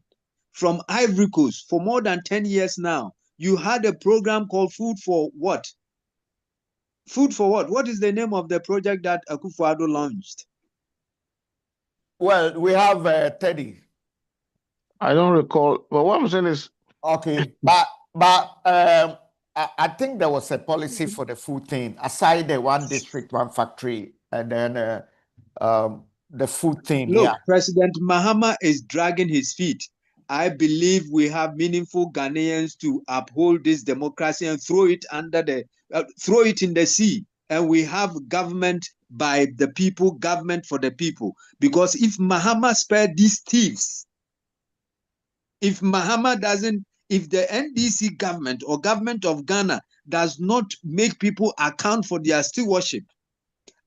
Speaker 3: from Ivory Coast for more than 10 years now. You had a program called Food for What? Food for What? What is the name of the project that Akufo-Addo launched?
Speaker 1: Well, we have Teddy.
Speaker 4: I don't recall, but what I'm saying is,
Speaker 1: Okay, but I think there was a policy for the food thing aside the one district, one factory, and then the food thing.
Speaker 3: Look,
Speaker 1: Yeah.
Speaker 3: President Mahama is dragging his feet. I believe we have meaningful Ghanaians to uphold this democracy and throw it throw it in the sea. And we have government by the people, government for the people. Because if Mahama spared these thieves, if Mahama doesn't, if the NDC government or government of Ghana does not make people account for their stewardship,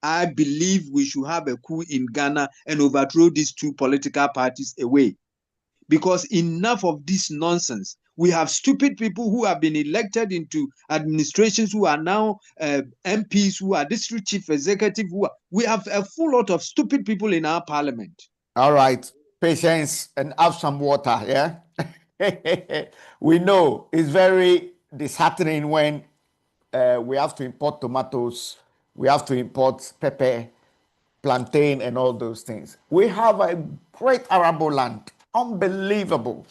Speaker 3: I believe we should have a coup in Ghana and overthrow these two political parties away. Because enough of this nonsense. We have stupid people who have been elected into administrations who are now MPs, who are district chief executive. We have a full lot of stupid people in our parliament.
Speaker 1: All right, patience and have some water. Yeah. We know it's very disheartening when we have to import tomatoes, we have to import pepper, plantain, and all those things. We have a great arable land, unbelievable.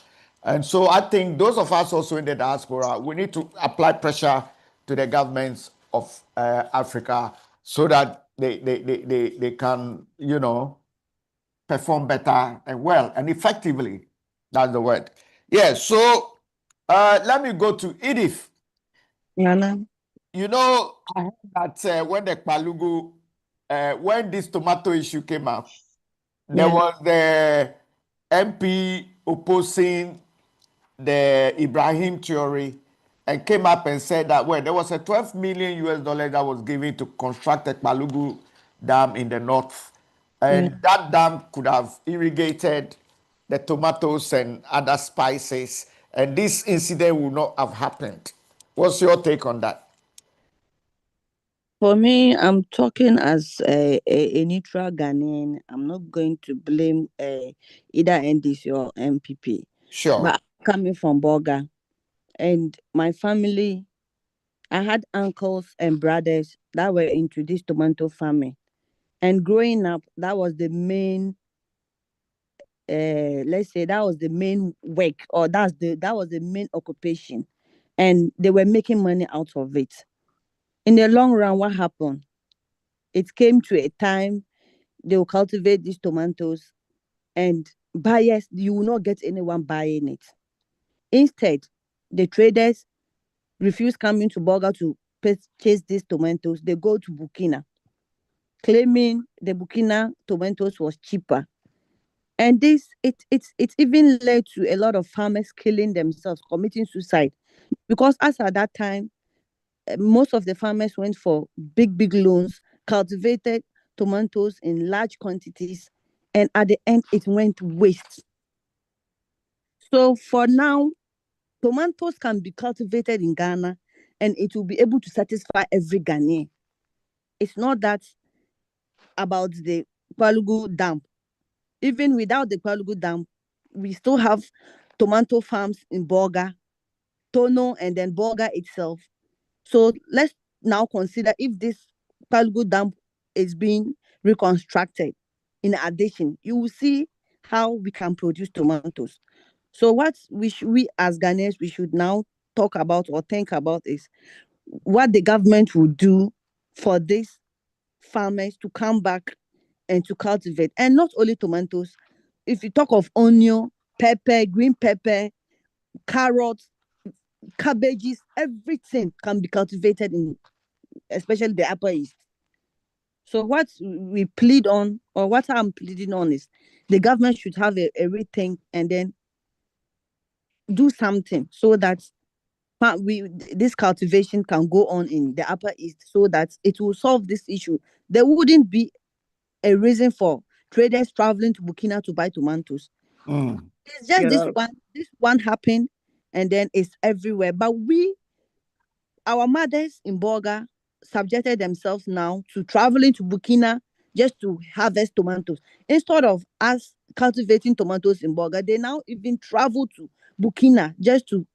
Speaker 1: And so I think those of us also in the diaspora, we need to apply pressure to the governments of Africa so that they can, perform better and well and effectively. That's the word. Yeah, so let me go to Edith.
Speaker 5: Nana.
Speaker 1: You know, I heard that when the Palugu, when this tomato issue came up, there
Speaker 5: Yeah.
Speaker 1: was the MP opposing the Ibrahim theory and came up and said that, well, there was a 12 million US dollar that was given to construct a Palugu dam in the north. And that dam could have irrigated the tomatoes and other spices. And this incident would not have happened. What's your take on that?
Speaker 5: For me, I'm talking as a neutral Ghanaian. I'm not going to blame either NDC or MPP.
Speaker 1: Sure.
Speaker 5: But I'm coming from Boga, and my family, I had uncles and brothers that were into this tomato farming. And growing up, that was the main, let's say, that was the main work, or that was the main occupation, and they were making money out of it. In the long run, what happened? It came to a time they will cultivate these tomatoes, and buyers, you will not get anyone buying it. Instead, the traders refuse coming to Boga to purchase these tomatoes. They go to Burkina, claiming the Burkina tomatoes was cheaper. And this it's even led to a lot of farmers killing themselves, committing suicide. Because as at that time, most of the farmers went for big loans, cultivated tomatoes in large quantities, and at the end it went waste. So for now, tomatoes can be cultivated in Ghana and it will be able to satisfy every Ghanaian. It's not that about the Palugu Dam. Even without the Palugu Dam, we still have tomato farms in Boga, Tono, and then Boga itself. So let's now consider if this Palugu Dam is being reconstructed. In addition, you will see how we can produce tomatoes. So what we as Ghanaians we should now talk about or think about is what the government will do for these farmers to come back and to cultivate, and not only tomatoes. If you talk of onion, pepper, green pepper, carrots, cabbages, everything can be cultivated in especially the Upper East. So what we plead on, or what I'm pleading on, is the government should have a rethink and then do something so that this cultivation can go on in the Upper East, so that it will solve this issue. There wouldn't be a reason for traders traveling to Burkina to buy tomatoes.
Speaker 1: Mm.
Speaker 5: It's just
Speaker 2: Yeah.
Speaker 5: this one happened, and then it's everywhere. But our mothers in Boga subjected themselves now to traveling to Burkina just to harvest tomatoes. Instead of us cultivating tomatoes in Boga, they now even travel to Burkina just to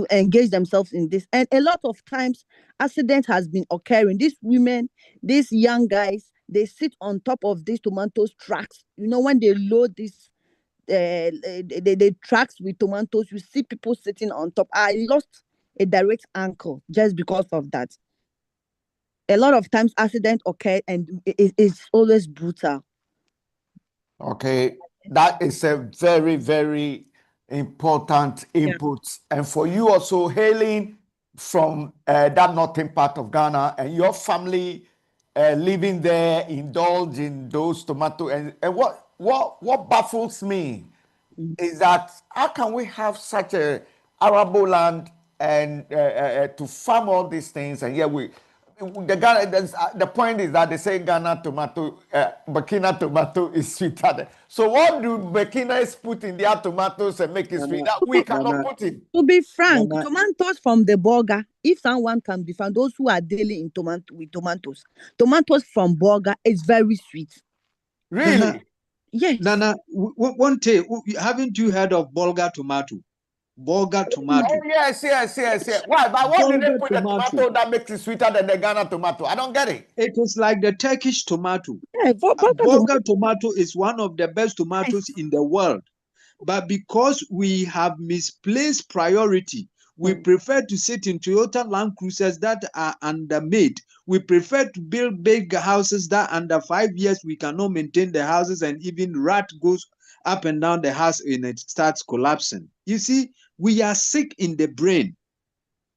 Speaker 5: engage themselves in this. And a lot of times, accident has been occurring. These women, these young guys, they sit on top of these tomatoes trucks. When they load these the trucks with tomatoes, you see people sitting on top. I lost a direct ankle just because of that. A lot of times accident occur, and it's always brutal.
Speaker 1: Okay, that is a very, very important input. And for you also hailing from that northern part of Ghana and your family living there, indulge in those tomato. And what baffles me is that how can we have such a arable land and to farm all these things, and yet the point is that they say Ghana tomato, Burkina tomato is sweeter. So what do Burkinas put in their tomatoes and make it sweet that we cannot put it?
Speaker 5: To be frank,
Speaker 3: Nana,
Speaker 5: tomatoes from the Burger, if someone can be found, those who are dealing in tomatoes from Burger is very sweet.
Speaker 1: Really?
Speaker 5: Yes.
Speaker 3: Nana, one day, haven't you heard of Bolga tomato? Bolga tomato.
Speaker 1: Oh, yes. Why? But what did they
Speaker 3: Bolga
Speaker 1: put the tomato that makes it sweeter than the Ghana tomato? I don't get it.
Speaker 3: It is like the Turkish tomato.
Speaker 5: Yeah,
Speaker 3: Bolga tomato is one of the best tomatoes in the world. But because we have misplaced priority, we prefer to sit in Toyota Land Cruisers that are undermade. We prefer to build big houses that under 5 years we cannot maintain the houses, and even rat goes up and down the house and it starts collapsing. You see, we are sick in the brain.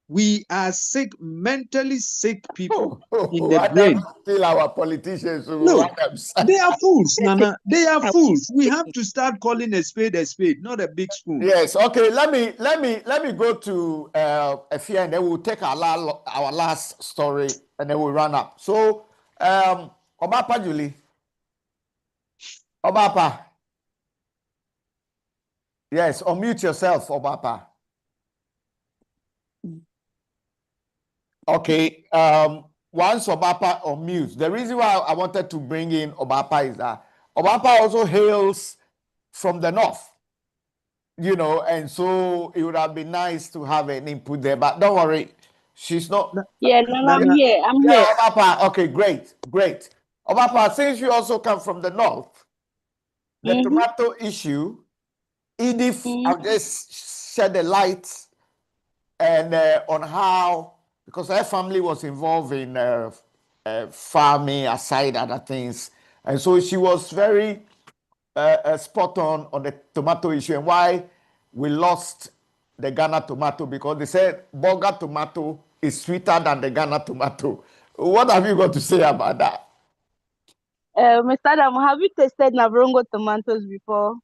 Speaker 3: We are sick, mentally sick people in the
Speaker 1: I
Speaker 3: brain.
Speaker 1: never feel our politicians who
Speaker 3: No,
Speaker 1: run themselves.
Speaker 3: they are fools, Nana. They are fools. We have to start calling a spade, not a big spoon.
Speaker 1: Yes. Okay. Let me go to Efia, and then we'll take our last story, and then we'll run up. So, Obapa Julie, Obapa. Yes. Unmute yourself, Obapa. Okay. Once Obapa unmutes, the reason why I wanted to bring in Obapa is that Obapa also hails from the north. And so it would have been nice to have an input there, but don't worry, she's not.
Speaker 2: Yeah, no, I'm here.
Speaker 1: Yeah, Obapa. Okay, great. Obapa, since you also come from the north, the tomato issue, Edith, I'll just shed a light and on how, because her family was involved in farming aside other things, and so she was very spot on the tomato issue and why we lost the Ghana tomato, because they said Boga tomato is sweeter than the Ghana tomato. What have you got to say about that?
Speaker 2: Mr. Adam, have you tasted Navrongo tomatoes before?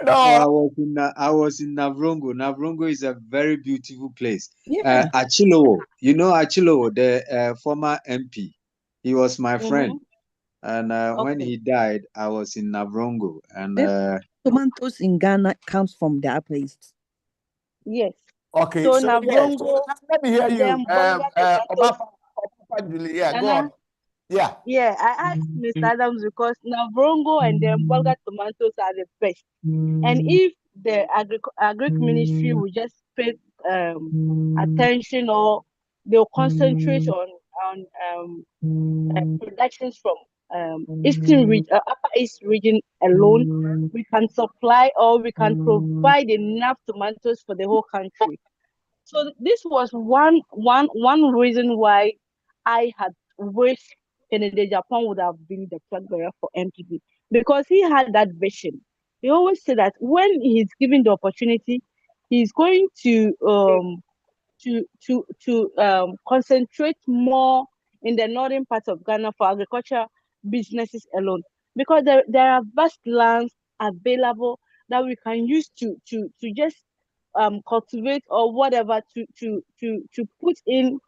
Speaker 1: No.
Speaker 3: I was in Navrongo. Navrongo is a very beautiful place.
Speaker 5: Yeah.
Speaker 3: Achilowo, Achilowo, the former MP, he was my friend. And when he died, I was in Navrongo. And
Speaker 5: tomatoes in Ghana comes from the Upper East.
Speaker 2: Yes.
Speaker 1: Okay.
Speaker 2: So
Speaker 1: So
Speaker 2: Navrongo,
Speaker 1: let me hear you.
Speaker 2: Obapa,
Speaker 1: Yeah, go on. Yeah.
Speaker 2: Yeah, I asked Mr. Adams because Navrongo and then Bolga tomatoes are the best. And if the agric ministry will just pay attention, or they'll concentrate on productions from Upper East region alone, we can supply or we can provide enough tomatoes for the whole country. So this was one reason why I had wished Kennedy Japan would have been the flag bearer for MPP, because he had that vision. He always said that when he's given the opportunity, he's going to concentrate more in the northern part of Ghana for agriculture businesses alone, because there are vast lands available that we can use to just cultivate or whatever to put in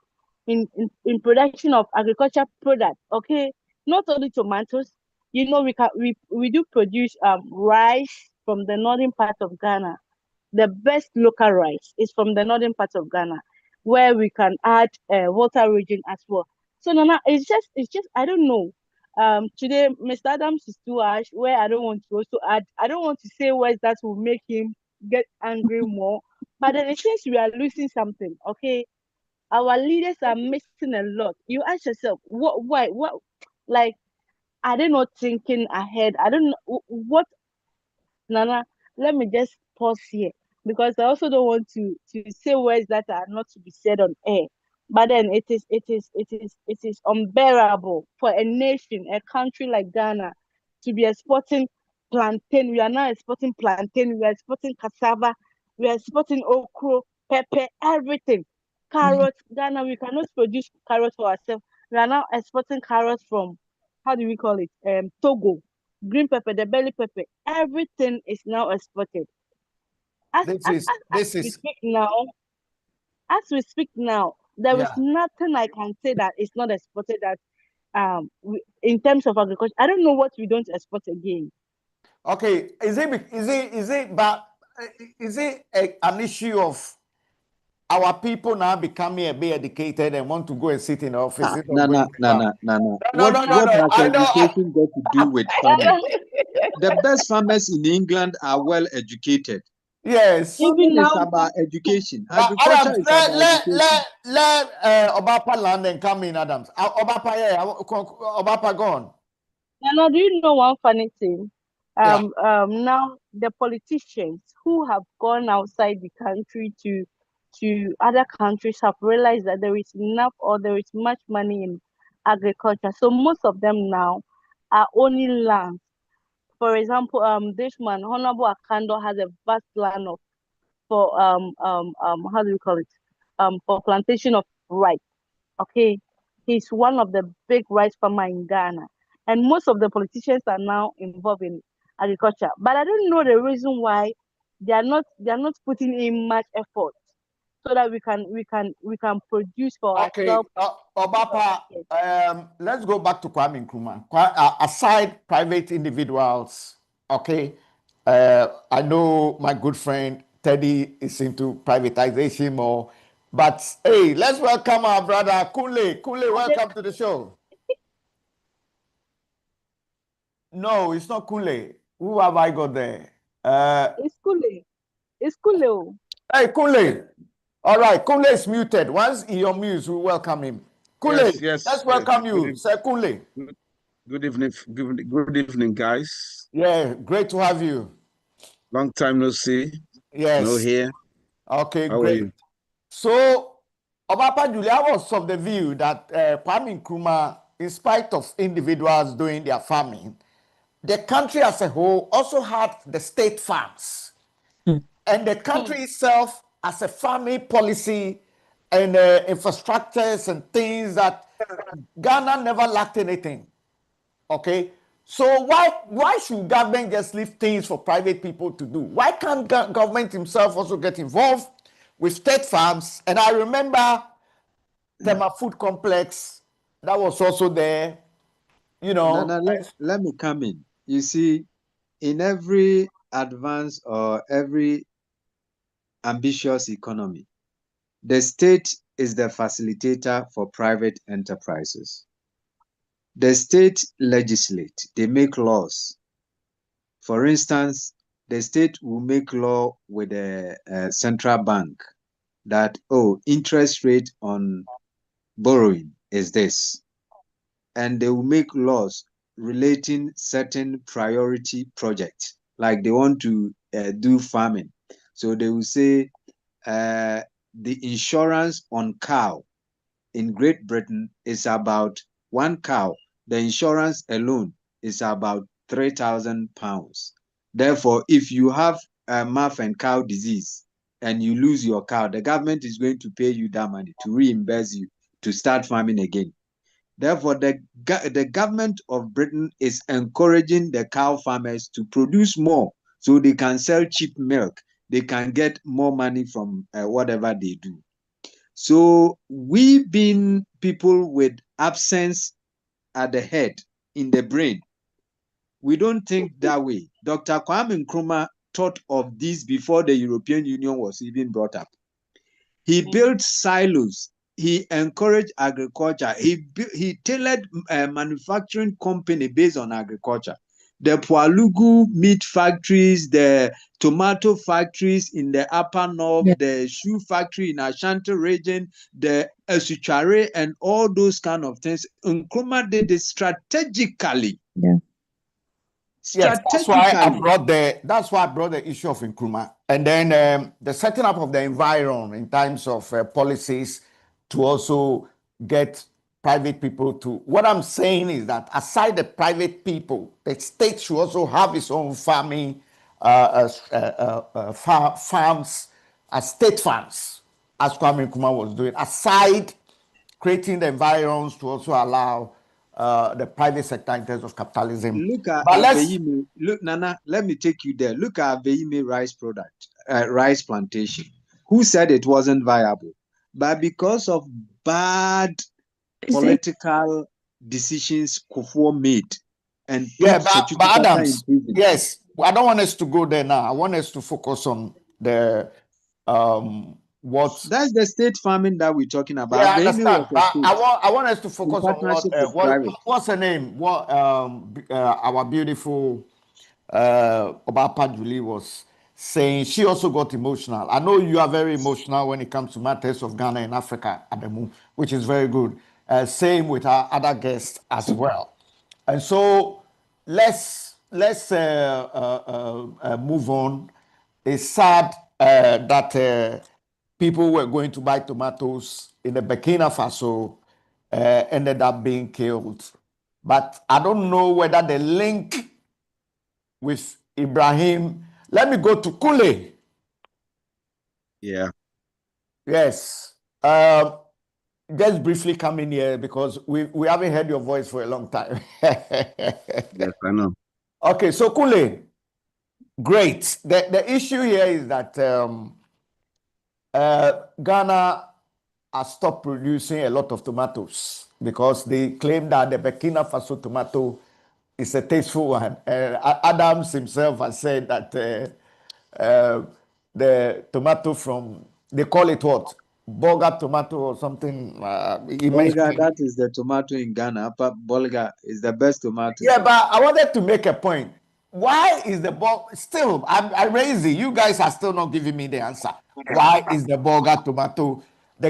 Speaker 2: production of agriculture products. Okay, not only tomatoes. You know, we do produce rice from the northern part of Ghana. The best local rice is from the northern part of Ghana, where we can add water region as well. So Nana, it's just I don't know. Today Mr. Adams is too harsh. Where I don't want to also add. I don't want to say words that will make him get angry more. But then it seems we are losing something. Okay, our leaders are missing a lot. You ask yourself, what, like, are they not thinking ahead? I don't know what, Nana. Let me just pause here because I also don't want to say words that are not to be said on air. But then it is unbearable for a nation, a country like Ghana, to be exporting plantain. We are now exporting plantain. We are exporting cassava. We are exporting okra, pepper, everything. Carrots. Ghana, we cannot produce carrots for ourselves. We are now exporting carrots from, how do we call it? Togo. Green pepper, the belly pepper, everything is now exported. As,
Speaker 1: This
Speaker 2: as,
Speaker 1: is
Speaker 2: as, as
Speaker 1: this
Speaker 2: we
Speaker 1: is
Speaker 2: speak now, there is
Speaker 1: yeah.
Speaker 2: nothing I can say that is not exported that in terms of agriculture. I don't know what we don't export again.
Speaker 1: Okay, but is it an issue of our people now becoming a bit educated and want to go and sit in offices or
Speaker 3: No,
Speaker 1: going
Speaker 3: no,
Speaker 1: to
Speaker 3: no,
Speaker 1: farm?
Speaker 3: no, no, no.
Speaker 1: No,
Speaker 3: What
Speaker 1: no, no,
Speaker 3: what
Speaker 1: no.
Speaker 3: has
Speaker 1: I know.
Speaker 3: education got to do with farming? The best farmers in England are well educated.
Speaker 1: Yes.
Speaker 2: Even
Speaker 3: Farming is
Speaker 2: now,
Speaker 3: about education.
Speaker 1: But
Speaker 3: Agriculture
Speaker 1: Adams,
Speaker 3: is about education.
Speaker 1: let Obapa land and come in, Adams. Obapa, yeah, Obapa gone.
Speaker 2: Nana, do you know one funny thing?
Speaker 1: Yeah.
Speaker 2: Now the politicians who have gone outside the country to other countries have realized that there is enough or there is much money in agriculture. So most of them now are owning land. For example, this man, Honorable Akando, has a vast land of for how do you call it? For plantation of rice. Okay, he's one of the big rice farmer in Ghana, and most of the politicians are now involved in agriculture. But I don't know the reason why they are not putting in much effort so that we can produce for
Speaker 1: Okay,
Speaker 2: ourselves.
Speaker 1: Obapa, let's go back to Kwame Nkrumah. Aside private individuals, okay, I know my good friend Teddy is into privatization more, but hey, let's welcome our brother Kunle. Kunle, welcome to the show. No, it's not Kunle. Who have I got there?
Speaker 2: It's cool. It's cool.
Speaker 1: Hey, Kunle. All right, Kunle is muted. Once he unmutes, we welcome him. Kunle,
Speaker 6: Yes, yes,
Speaker 1: let's
Speaker 6: yes.
Speaker 1: welcome you. Sir Kunle.
Speaker 6: Good evening, good evening, guys.
Speaker 1: Yeah, great to have you.
Speaker 6: Long time no see, no
Speaker 1: Yes.
Speaker 6: here.
Speaker 1: Okay,
Speaker 6: How are
Speaker 1: great.
Speaker 6: you?
Speaker 1: So, Obapa Julia was of the view that Kwame Nkrumah, in spite of individuals doing their farming, the country as a whole also had the state farms. And the country itself as a farming policy and infrastructures and things that Ghana never lacked anything. Okay, so why should government just leave things for private people to do? Why can't government himself also get involved with state farms? And I remember Tema Food Complex that was also there. You
Speaker 3: No,
Speaker 1: know,
Speaker 3: no, let me come in. You see, in every advanced or every ambitious economy, the state is the facilitator for private enterprises. The state legislate, they make laws. For instance, the state will make law with a central bank that, oh, interest rate on borrowing is this. And they will make laws relating certain priority projects, like they want to do farming. So they will say the insurance on cow in Great Britain is about one cow. The insurance alone is about £3,000. Therefore, if you have a mouth and cow disease and you lose your cow, the government is going to pay you that money to reimburse you to start farming again. Therefore, the government of Britain is encouraging the cow farmers to produce more so they can sell cheap milk they can get more money from whatever they do. So we being people with absence at the head, in the brain, we don't think that way. Dr. Kwame Nkrumah thought of this before the European Union was even brought up. He built silos. He encouraged agriculture. He tailored a manufacturing company based on agriculture. The Pualugu meat factories, the tomato factories in the upper north, the shoe factory in Ashanti region, the Esuchare, and all those kind of things. Nkrumah did it strategically.
Speaker 5: Yeah.
Speaker 1: Yes, that's why I brought the issue of Nkrumah, and then the setting up of the environment in terms of policies to also get private people to. What I'm saying is that aside the private people, the state should also have its own farming farms, state farms, as Kwame Nkrumah was doing. Aside creating the environs to also allow the private sector in terms of capitalism.
Speaker 3: Look at
Speaker 1: But
Speaker 3: Aveime. Look, Nana, let me take you there. Look at Aveime rice plantation. Who said it wasn't viable? But because of bad political decisions Kufuor made and
Speaker 1: yeah,
Speaker 3: put
Speaker 1: but
Speaker 3: Sechukwata
Speaker 1: Adams,
Speaker 3: in prison.
Speaker 1: yes, I don't want us to go there now. I want us to focus on the what.
Speaker 3: That's the state farming that we're talking about.
Speaker 1: Yeah, I
Speaker 3: Aveime
Speaker 1: understand.
Speaker 3: was a
Speaker 1: But
Speaker 3: state
Speaker 1: I want us to
Speaker 3: in
Speaker 1: focus on
Speaker 3: partnership with private.
Speaker 1: what's her name? What our beautiful Obapa Julie was saying. She also got emotional. I know you are very emotional when it comes to matters of Ghana and Africa at the moment, which is very good. Same with our other guests as well. And so let's move on. It's sad that people were going to buy tomatoes in the Burkina Faso ended up being killed. But I don't know whether the link with Ibrahim. Let me go to Kule.
Speaker 6: Yeah.
Speaker 1: Yes. Just briefly come in here because we haven't heard your voice for a long time.
Speaker 6: Yes, I know.
Speaker 1: Okay, so Kule, great. The issue here is that Ghana has stopped producing a lot of tomatoes because they claim that the Burkina Faso tomato is a tasteful one. Adams himself has said that the tomato from, they call it what? Boga tomato or something.
Speaker 3: Bolga, that is the tomato in Ghana. Bolga is the best tomato.
Speaker 1: Yeah, but I wanted to make a point. Why is the ball still? I raise it. You guys are still not giving me the answer. Why is the Boga tomato, the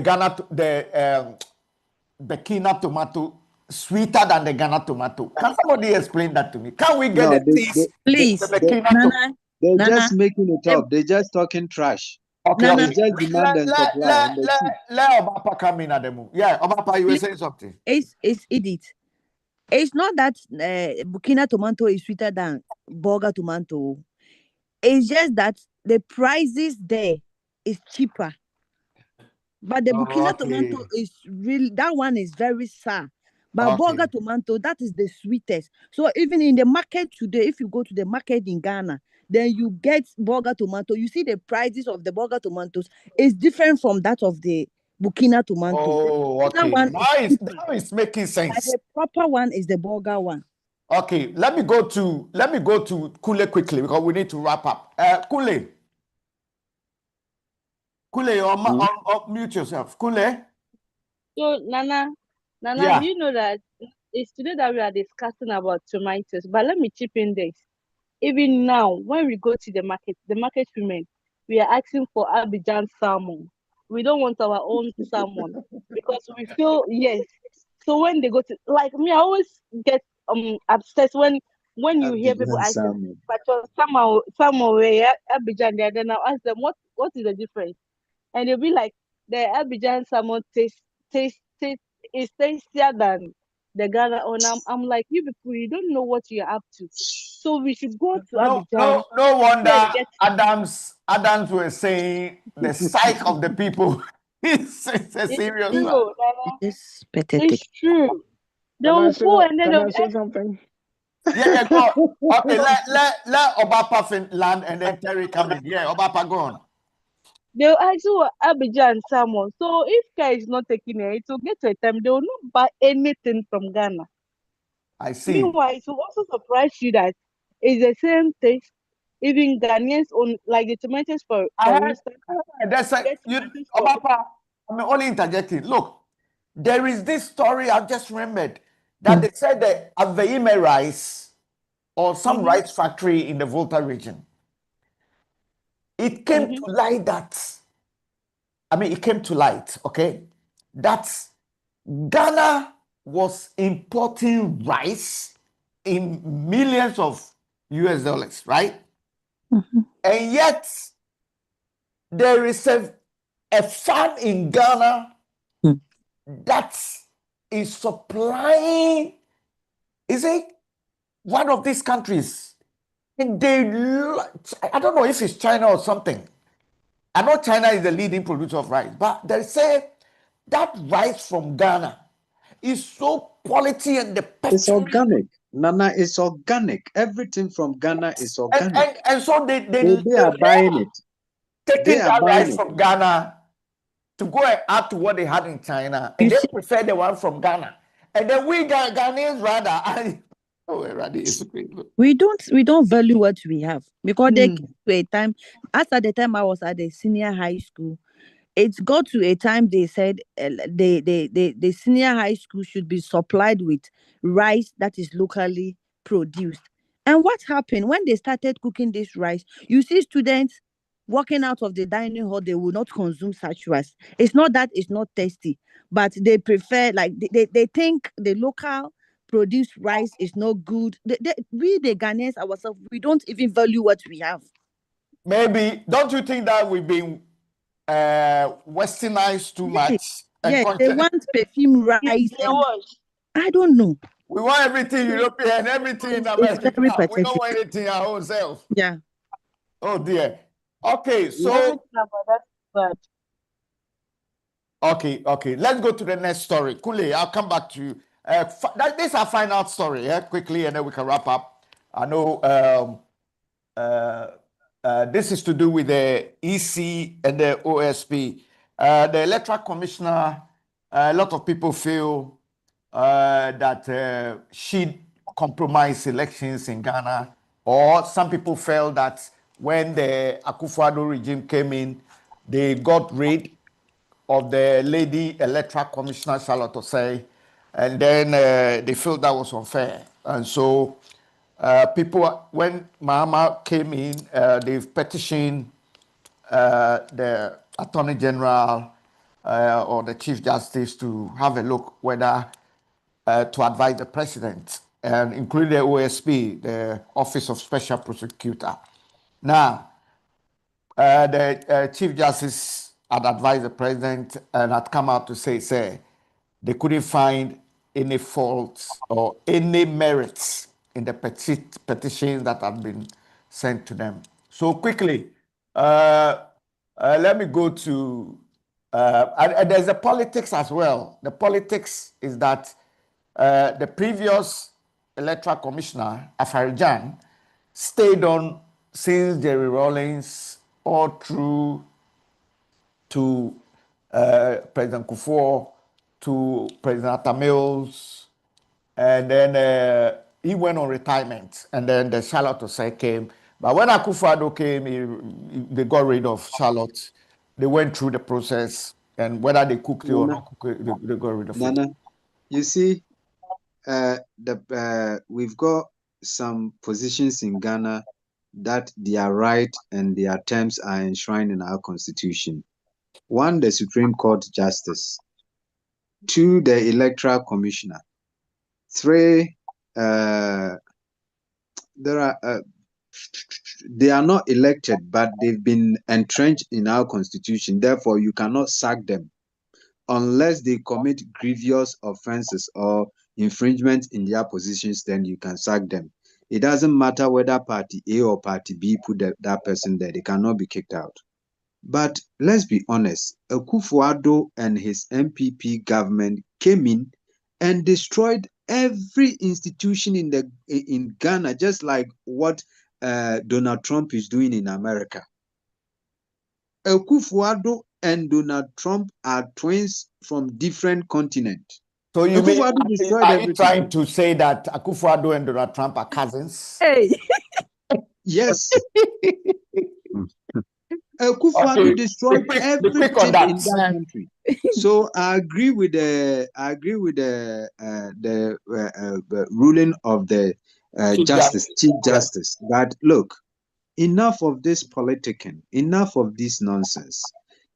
Speaker 1: Burkina tomato, sweeter than the Ghana tomato? Can somebody explain that to me? Can we get
Speaker 3: No,
Speaker 1: the taste?
Speaker 5: Please,
Speaker 1: The Burkina tomato.
Speaker 3: they're
Speaker 5: Nana,
Speaker 3: just making it up. They're just talking trash.
Speaker 1: Okay,
Speaker 5: Nana,
Speaker 3: It's just demand and supply. And that's it.
Speaker 1: let Obapa come in at the move. Yeah, Obapa, you were
Speaker 5: Please.
Speaker 1: saying something.
Speaker 5: It's Edith. It's not that Burkina tomato is sweeter than Boga tomato. It's just that the prices there is cheaper. But the Burkina tomato is really, that one is very sour. But Boga tomato, that is the sweetest. So even in the market today, if you go to the market in Ghana, then you get Boga tomato. You see the prices of the Boga tomatoes is different from that of the Burkina tomato.
Speaker 1: Oh, okay. Now it's making sense.
Speaker 5: But the proper one is the Boga one.
Speaker 1: Okay, let me go to Kule quickly because we need to wrap up. Kule, mute yourself. Kule.
Speaker 2: So Nana,
Speaker 1: Yeah.
Speaker 2: you know that it's today that we are discussing about tomatoes. But let me chip in this. Even now, when we go to the market women, we are asking for Abidjan salmon. We don't want our own salmon because we feel yes. So when they go to, like me, I always get obsessed when you hear people
Speaker 3: Abidjan
Speaker 2: asking,
Speaker 3: salmon.
Speaker 2: but somehow where Abidjan, then I ask them what is the difference, and they'll be like, the Abidjan salmon taste is tastier than the Ghana one. I'm like, you people, you don't know what you're up to. So we should go to Abidjan.
Speaker 1: No wonder Adams were saying the sight of the people is a serious one.
Speaker 5: It's pathetic.
Speaker 2: It's true.
Speaker 4: Can I
Speaker 2: They'll
Speaker 4: say,
Speaker 2: go and then
Speaker 4: can
Speaker 2: they'll
Speaker 4: I say something?
Speaker 1: Yeah, go. Okay, let Obapa land and then Terry come in. Yeah, Obapa go on.
Speaker 2: They'll ask you Abidjan salmon. So if care is not taking it will get to a time they will not buy anything from Ghana.
Speaker 1: I see.
Speaker 2: Meanwhile, it will also surprise you that it's the same taste. Even Ghanaians own like the tomatoes for instance.
Speaker 1: That's a, you, Obapa, I'm only interjecting. Look, there is this story I just remembered that they said that Aveime rice or some rice factory in the Volta region. It came to light that, it came to light, okay, that Ghana was importing rice in millions of US dollars, right? And yet there is a farm in Ghana that is supplying, is it one of these countries? And I don't know if it's China or something. I know China is the leading producer of rice, but they say that rice from Ghana is so quality and the
Speaker 3: It's
Speaker 1: perfect.
Speaker 3: organic. Nana, it's organic. Everything from Ghana is organic.
Speaker 1: And so they
Speaker 3: They are buying it. They
Speaker 1: taking
Speaker 3: are
Speaker 1: that
Speaker 3: buying
Speaker 1: rice
Speaker 3: it.
Speaker 1: from Ghana to go and add to what they had in China, and they prefer the one from Ghana. And then we Ghanaians rather,
Speaker 5: we don't value what we have because they came to a time. As at the time I was at the senior high school, it got to a time they said the senior high school should be supplied with rice that is locally produced. And what happened when they started cooking this rice? You see students walking out of the dining hall, they will not consume such rice. It's not that it's not tasty, but they prefer, like, they think the local produced rice is not good. We the Ghanaians ourselves, we don't even value what we have.
Speaker 1: maybe don't you think that we've been westernized too much?
Speaker 5: Yes, they want perfume rice. I don't know.
Speaker 1: We want everything European, everything in
Speaker 5: It's
Speaker 1: America.
Speaker 5: very
Speaker 1: We don't
Speaker 5: pathetic.
Speaker 1: want anything our own self.
Speaker 5: Yeah.
Speaker 1: Oh dear. Okay, so
Speaker 2: Everything about that
Speaker 1: okay. Let's go to the next story. Kule, I'll come back to you. This is our final story, quickly, and then we can wrap up. I know this is to do with the EC and the OSP. The electoral commissioner, a lot of people feel that she compromised elections in Ghana, or some people felt that when the Akufo-Addo regime came in, they got rid of the lady electoral commissioner Charlotte Osei, and then they felt that was unfair. And so people, when Mahama came in, they petitioned the Attorney General or the Chief Justice to have a look whether to advise the President, and including the OSP, the Office of Special Prosecutor. Now, the Chief Justice had advised the President and had come out to say they couldn't find any faults or any merits in the petitions that had been sent to them. So quickly, let me go to, and there's the politics as well. The politics is that the previous electoral commissioner, Afarijan, stayed on since Jerry Rawlings all through to President Kufuor, to President Atamils, and then he went on retirement, and then the Charlotte Osei came. But when Akufo-Addo came, they got rid of Charlotte. They went through the process, and whether they cooked it or not cooked it, they got rid of it.
Speaker 3: Nana, you see, we've got some positions in Ghana that their right and their terms are enshrined in our constitution. One, the Supreme Court Justice. Two, the Electoral Commissioner. Three, they are not elected, but they've been entrenched in our constitution. Therefore, you cannot sack them unless they commit grievous offenses or infringement in their positions. Then you can sack them. It doesn't matter whether party A or party B put that person there. They cannot be kicked out. But let's be honest, Akufo-Addo and his MPP government came in and destroyed every institution in Ghana, just like what Donald Trump is doing in America. Akufo-Addo and Donald Trump are twins from different continents.
Speaker 1: So you mean,
Speaker 3: Akufo-Addo destroyed
Speaker 1: are you
Speaker 3: everything.
Speaker 1: trying to say that Akufo-Addo and Donald Trump are cousins?
Speaker 5: Hey.
Speaker 3: Yes. Akufo-Addo
Speaker 1: Okay,
Speaker 3: destroyed
Speaker 1: be quick on
Speaker 3: everything
Speaker 1: that.
Speaker 3: in that country. So I agree with the ruling of the Chief Justice that look, enough of this politicking, enough of this nonsense.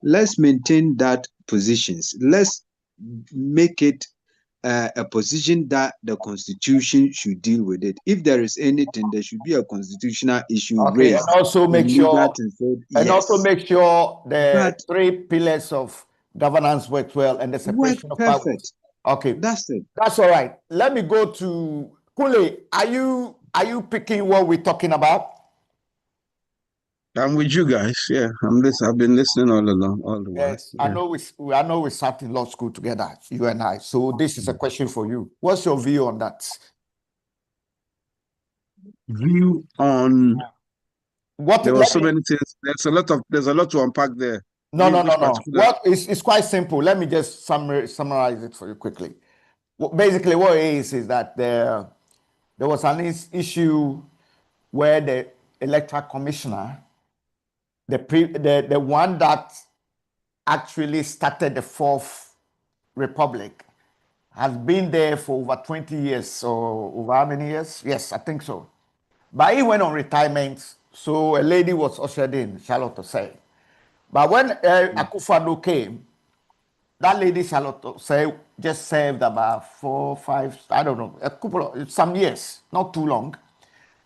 Speaker 3: Let's maintain that positions. Let's make it a position that the Constitution should deal with it. If there is anything, there should be a constitutional issue
Speaker 1: Okay,
Speaker 3: raised.
Speaker 1: and also make sure,
Speaker 3: Yes.
Speaker 1: make sure the
Speaker 3: But
Speaker 1: 3 pillars of governance work well and the
Speaker 3: work
Speaker 1: separation of powers.
Speaker 3: perfect.
Speaker 1: Okay,
Speaker 3: That's it.
Speaker 1: that's all right. Let me go to Kule. Are you picking what we're talking about?
Speaker 6: I'm with you guys. Yeah, I've been listening all along, all the while.
Speaker 1: Yes, I know we sat in law school together, you and I. So this is a question for you. What's your view on that?
Speaker 6: View on
Speaker 1: What
Speaker 6: there were so many things. There's a lot to unpack there.
Speaker 1: No. What it's quite simple. Let me just summarize it for you quickly. Basically, what it is that there was an issue where the electoral commissioner, the one that actually started the Fourth Republic, has been there for over 20 years or over how many years? Yes, I think so. But he went on retirement, so a lady was ushered in, Charlotte Osei. But when Akufo-Addo came, that lady Charlotte Osei just served about 4, 5, I don't know, some years, not too long.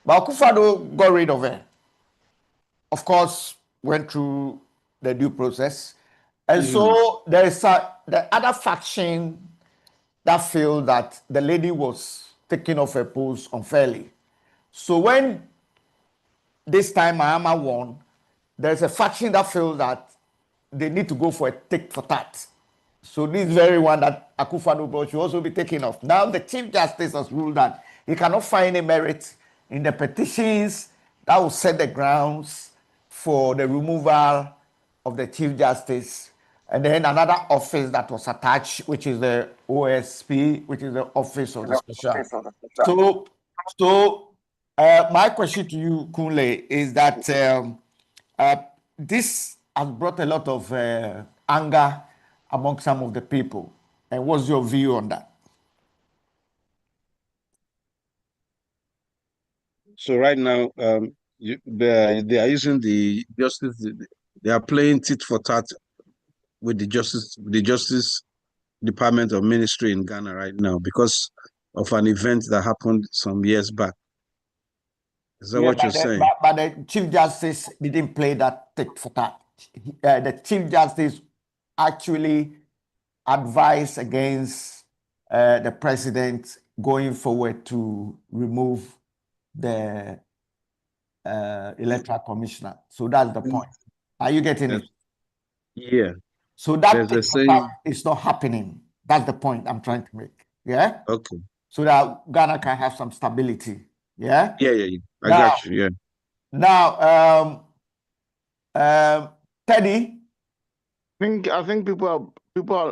Speaker 1: But Akufo-Addo got rid of her. Of course, went through the due process. And so there is the other faction that feel that the lady was taken off her post unfairly. So when this time Mahama won, there's a faction that feels that they need to go for a tit for tat. So this very one that Akufo-Addo should also be taken off. Now the Chief Justice has ruled that he cannot find any merit in the petitions that will set the grounds for the removal of the Chief Justice. And then another office that was attached, which is the OSP, which is the Office of the Special. So my question to you, Kunle, is that this has brought a lot of anger among some of the people. And what's your view on that?
Speaker 6: So right now, they are using the justice. They are playing tit for tat with the Justice Department of Ministry in Ghana right now because of an event that happened some years back. Is that what you're saying?
Speaker 1: But the Chief Justice didn't play that tit for tat. The Chief Justice actually advised against the president going forward to remove the electoral commissioner. So that's the point. Are you getting it?
Speaker 6: Yeah.
Speaker 1: So that is not happening. That's the point I'm trying to make. Yeah.
Speaker 6: Okay.
Speaker 1: So that Ghana can have some stability. Yeah.
Speaker 6: Yeah. I got you. Yeah.
Speaker 1: Now, Teddy.
Speaker 4: I think people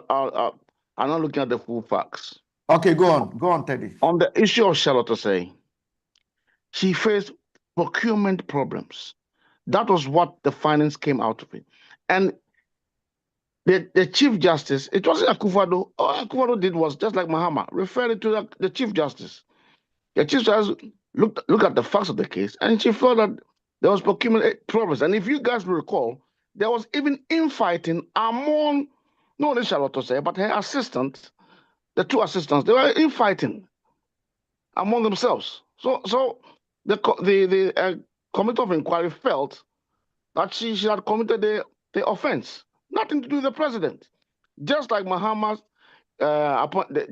Speaker 4: are not looking at the full facts.
Speaker 1: Okay, go on, Teddy.
Speaker 4: On the issue of Charlotte Osei, she faced procurement problems. That was what the findings came out of it. And the Chief Justice, it wasn't Akufo-Addo. All Akufo-Addo did was just like Mahama, referring to the Chief Justice. The Chief Justice looked at the facts of the case, and she felt that there was procurement problems. And if you guys recall, there was even infighting among not only Charlotte Osei, but her assistant, the two assistants. They were infighting among themselves. So the committee of inquiry felt that she had committed the offense, nothing to do with the president. Just like Mahama's when what's the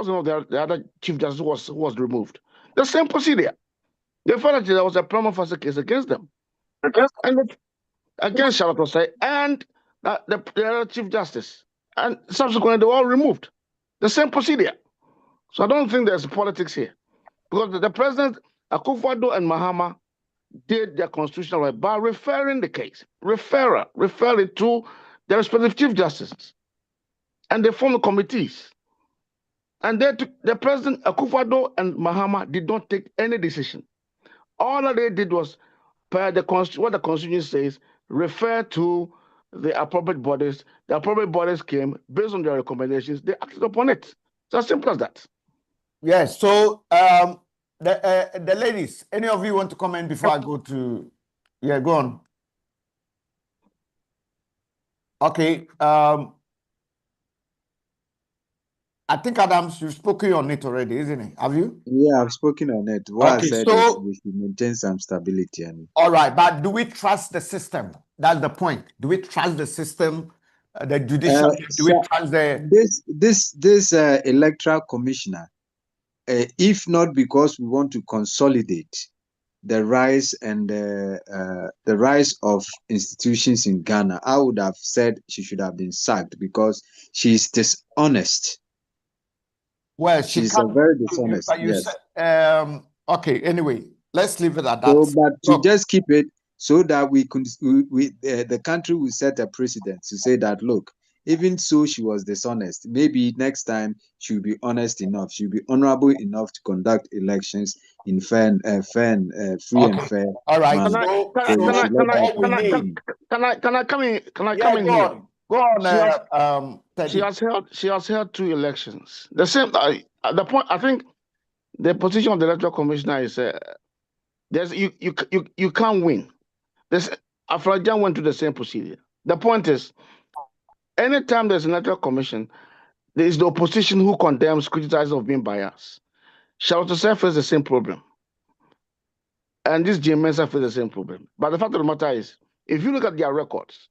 Speaker 4: name of the other chief justice was removed, the same procedure. They felt that there was a prima facie case against them, and against Charlotte Osei and the other chief justice, and subsequently they were all removed. The same procedure. So I don't think there's politics here. Because the president, Akufo-Addo and Mahama, did their constitutional right by referring the case, refer it to the respective chief justices. And they formed committees. And the president, Akufo-Addo and Mahama, did not take any decision. All that they did was, per what the constitution says, refer to the appropriate bodies. The appropriate bodies came based on their recommendations. They acted upon it. It's as simple as that.
Speaker 1: Yes. So the ladies, any of you want to comment before I go to? Yeah, go on. Okay. I think Adams, you've spoken on it already, isn't it? Have you?
Speaker 3: Yeah, I've spoken on it. What
Speaker 1: Okay,
Speaker 3: I said
Speaker 1: so-
Speaker 3: is we should maintain some stability. And
Speaker 1: All right, but do we trust the system? That's the point. Do we trust the system, the judicial? Do we
Speaker 3: sir,
Speaker 1: trust the?
Speaker 3: this electoral commissioner, if not because we want to consolidate the rise and the rise of institutions in Ghana, I would have said she should have been sacked because she is dishonest.
Speaker 1: Well,
Speaker 3: She's a very dishonest.
Speaker 1: But you
Speaker 3: Yes.
Speaker 1: said, okay. Anyway, let's leave it at that.
Speaker 3: So, but to
Speaker 1: Look,
Speaker 3: just keep it so that the country will set a precedent to say that, look, even so she was dishonest. Maybe next time she'll be honest enough. She'll be honorable enough to conduct elections in free and fair.
Speaker 1: All right.
Speaker 3: manner.
Speaker 4: Can I come in? Can I
Speaker 1: Yeah,
Speaker 4: come in
Speaker 1: go
Speaker 4: here?
Speaker 1: on. Go on.
Speaker 4: She has held 2 elections. The same. The point. I think the position of the electoral commissioner is you can't win. Afrajan went to the same procedure. The point is, anytime there's an electoral commission, there is the opposition who condemns, criticizes of being biased. Charlotte faces the same problem. And this Jim Mensah faces the same problem. But the fact of the matter is, if you look at their records,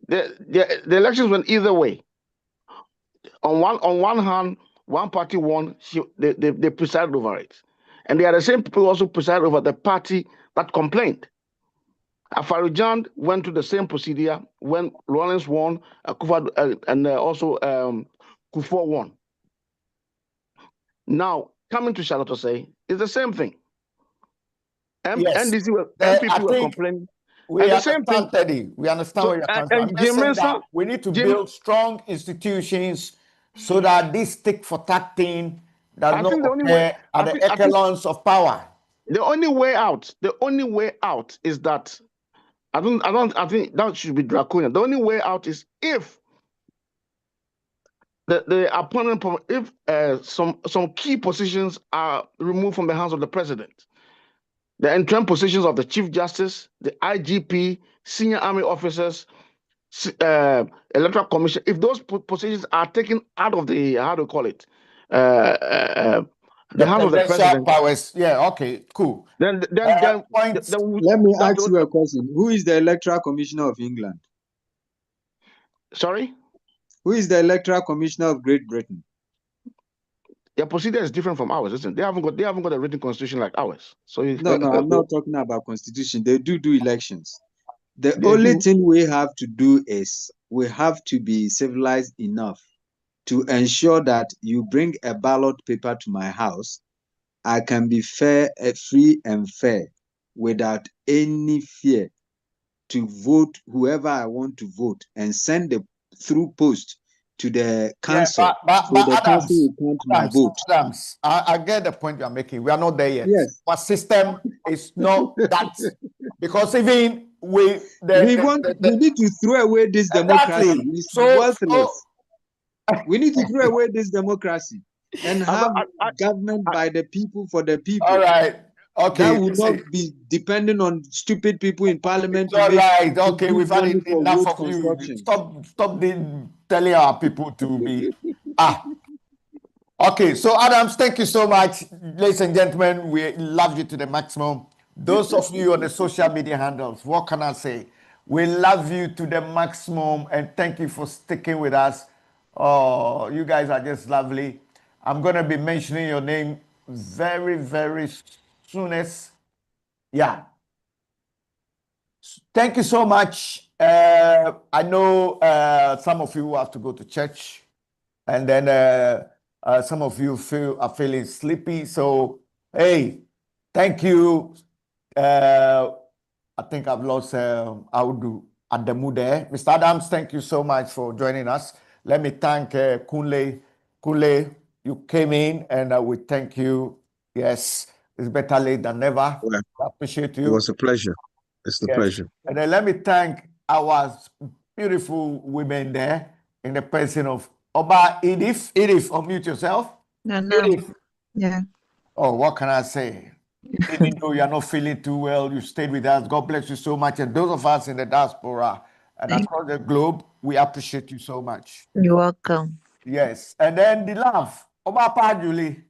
Speaker 4: the elections went either way. On one hand, one party won, they presided over it. And they are the same people who also presided over the party that complained. Afarijan went to the same procedure when Rollins won, and also Kufuor won. Now, coming to Charlotte say, it's the same thing.
Speaker 1: Yes.
Speaker 4: MPP were complaining.
Speaker 1: We
Speaker 4: And the
Speaker 1: understand,
Speaker 4: same thing-
Speaker 1: Teddy. We understand where you're coming from. I'm just saying that we need to build strong institutions so that this stick for tat thing does
Speaker 4: I
Speaker 1: not
Speaker 4: think the only
Speaker 1: occur
Speaker 4: way-
Speaker 1: at the echelons of power.
Speaker 4: The only way out is that I think that should be draconian. The only way out is if the opponent, if some key positions are removed from the hands of the president. The interim positions of the Chief Justice, the IGP, senior army officers, electoral commission, if those positions are taken out of the, how do you call it, the hands of the president,
Speaker 1: powers. Yeah, okay, cool.
Speaker 4: then
Speaker 3: let me ask you a question. Who is the Electoral Commissioner of England?
Speaker 4: Sorry?
Speaker 3: Who is the Electoral Commissioner of Great Britain?
Speaker 4: Their procedure is different from ours, isn't it? They haven't got a written constitution like ours. So
Speaker 3: No, I'm not talking about constitution. They do elections. The
Speaker 4: They
Speaker 3: only
Speaker 4: do.
Speaker 3: thing we have to do is we have to be civilized enough to ensure that you bring a ballot paper to my house. I can be free and fair without any fear to vote whoever I want to vote and send the through post to the council.
Speaker 1: Yeah, but
Speaker 3: the
Speaker 1: Adams,
Speaker 3: council will count my vote.
Speaker 1: Adams, I get the point you are making. We are not there yet.
Speaker 3: Yes.
Speaker 1: Our system is not that, because even we
Speaker 3: need to throw away this democracy.
Speaker 1: Exactly.
Speaker 3: It's
Speaker 1: So-
Speaker 3: worthless. We need to throw away this democracy and have government by the people for the people.
Speaker 1: All right. Okay.
Speaker 3: That would not be depending on stupid people in parliament.
Speaker 1: All right.
Speaker 3: to
Speaker 1: Okay.
Speaker 3: give
Speaker 1: We've had
Speaker 3: money for
Speaker 1: enough
Speaker 3: road
Speaker 1: of you.
Speaker 3: construction.
Speaker 1: Stop telling our people to be. Okay. So Adams, thank you so much, ladies and gentlemen. We love you to the maximum. Those of you on the social media handles, what can I say? We love you to the maximum, and thank you for sticking with us. Oh, you guys are just lovely. I'm going to be mentioning your name very, very soonest. Yeah. Thank you so much. I know some of you have to go to church, and then Some of you are feeling sleepy. So, hey, thank you. I think I've lost Audu Adamu there. Mr. Adams, thank you so much for joining us. Let me thank Kunle. Kunle, you came in and we thank you. Yes, it's better late than never.
Speaker 6: Well,
Speaker 1: I appreciate
Speaker 6: it
Speaker 1: you.
Speaker 6: was a pleasure. It's the
Speaker 1: Yes.
Speaker 6: pleasure.
Speaker 1: And then let me thank our beautiful women there in the person of Oba Edith. Edith, unmute yourself. Edith.
Speaker 7: Yeah.
Speaker 1: Oh, what can I say? Even though you're not feeling too well, you stayed with us. God bless you so much. And those of us in the diaspora and across the globe, we appreciate you so much.
Speaker 7: You're welcome.
Speaker 1: Yes. And then the love, Oba Julie.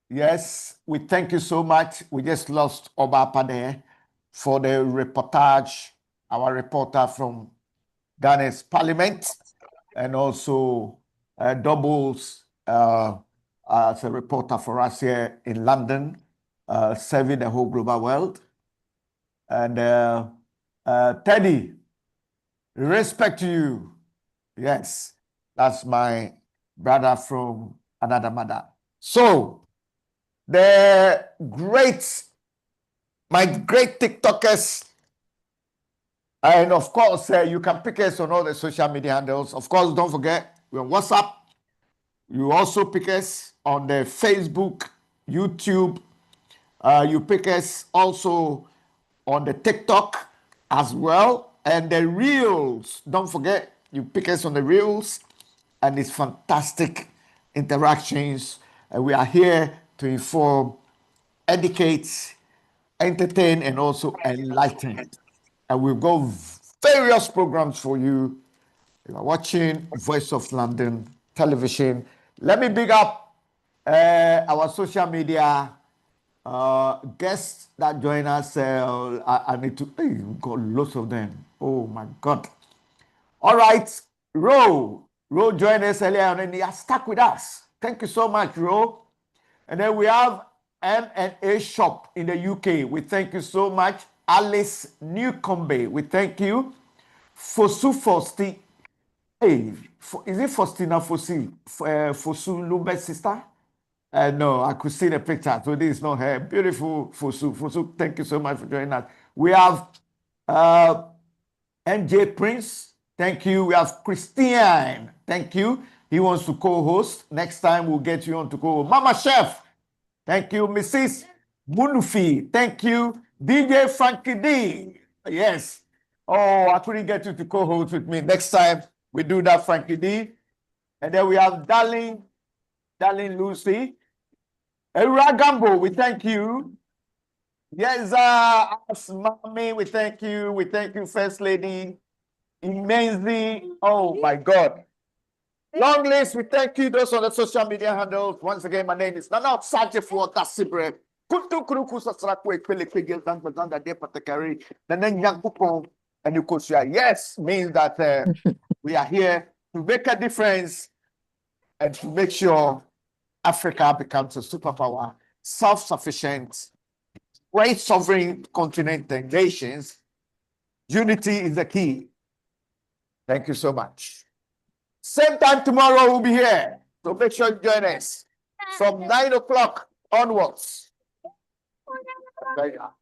Speaker 1: Yes, we thank you so much. We just lost Oba there for the reportage, our reporter from Ghana's parliament, and also doubles as a reporter for us here in London, serving the whole global world. And Teddy, respect to you. Yes, that's my brother from another mother. So, my great TikTokers, and of course, you can pick us on all the social media handles. Of course, don't forget, we're on WhatsApp. You also pick us on the Facebook, YouTube. You pick us also on the TikTok as well. And the Reels, don't forget, you pick us on the Reels. And it's fantastic interactions. And we are here to inform, educate, entertain, and also enlighten. And we've got various programs for you. You are watching Voice of London television. Let me big up our social media guests that join us. I need to, hey, we've got lots of them. Oh my God. All right, Ro joined us earlier and he has stuck with us. Thank you so much, Ro. And then we have M&A Shop in the UK. We thank you so much. Alice Newcombe, we thank you. Fosu Fosti. Hey, is it Faustina Fosi? Fosu Lumbe's sister? No, I could see the picture. So this is not her. Beautiful Fosu. Fosu, thank you so much for joining us. We have MJ Prince. Thank you. We have Christian. Thank you. He wants to co-host. Next time we'll get you on to co-host. Mama Chef. Thank you. Mrs. Munufi. Thank you. DJ Frankie D. Yes. Oh, I couldn't get you to co-host with me. Next time we do that, Frankie D. And then we have Darling Lucy. Ragambo, we thank you. Yes, Mommy, we thank you. We thank you, First Lady. Immensely. Oh my God. Long list, we thank you. Those on the social media handles. Once again, my name is Nana Osagyefo Tasibre. Kuntu kuruku sasrakwe kwele kwegel dan bazanda de patakari. Then yankupon and you yes means that we are here to make a difference and to make sure Africa becomes a superpower, self-sufficient, great sovereign continent and nations. Unity is the key. Thank you so much. Same time tomorrow we'll be here. So make sure you join us from 9 o'clock onwards. There you are.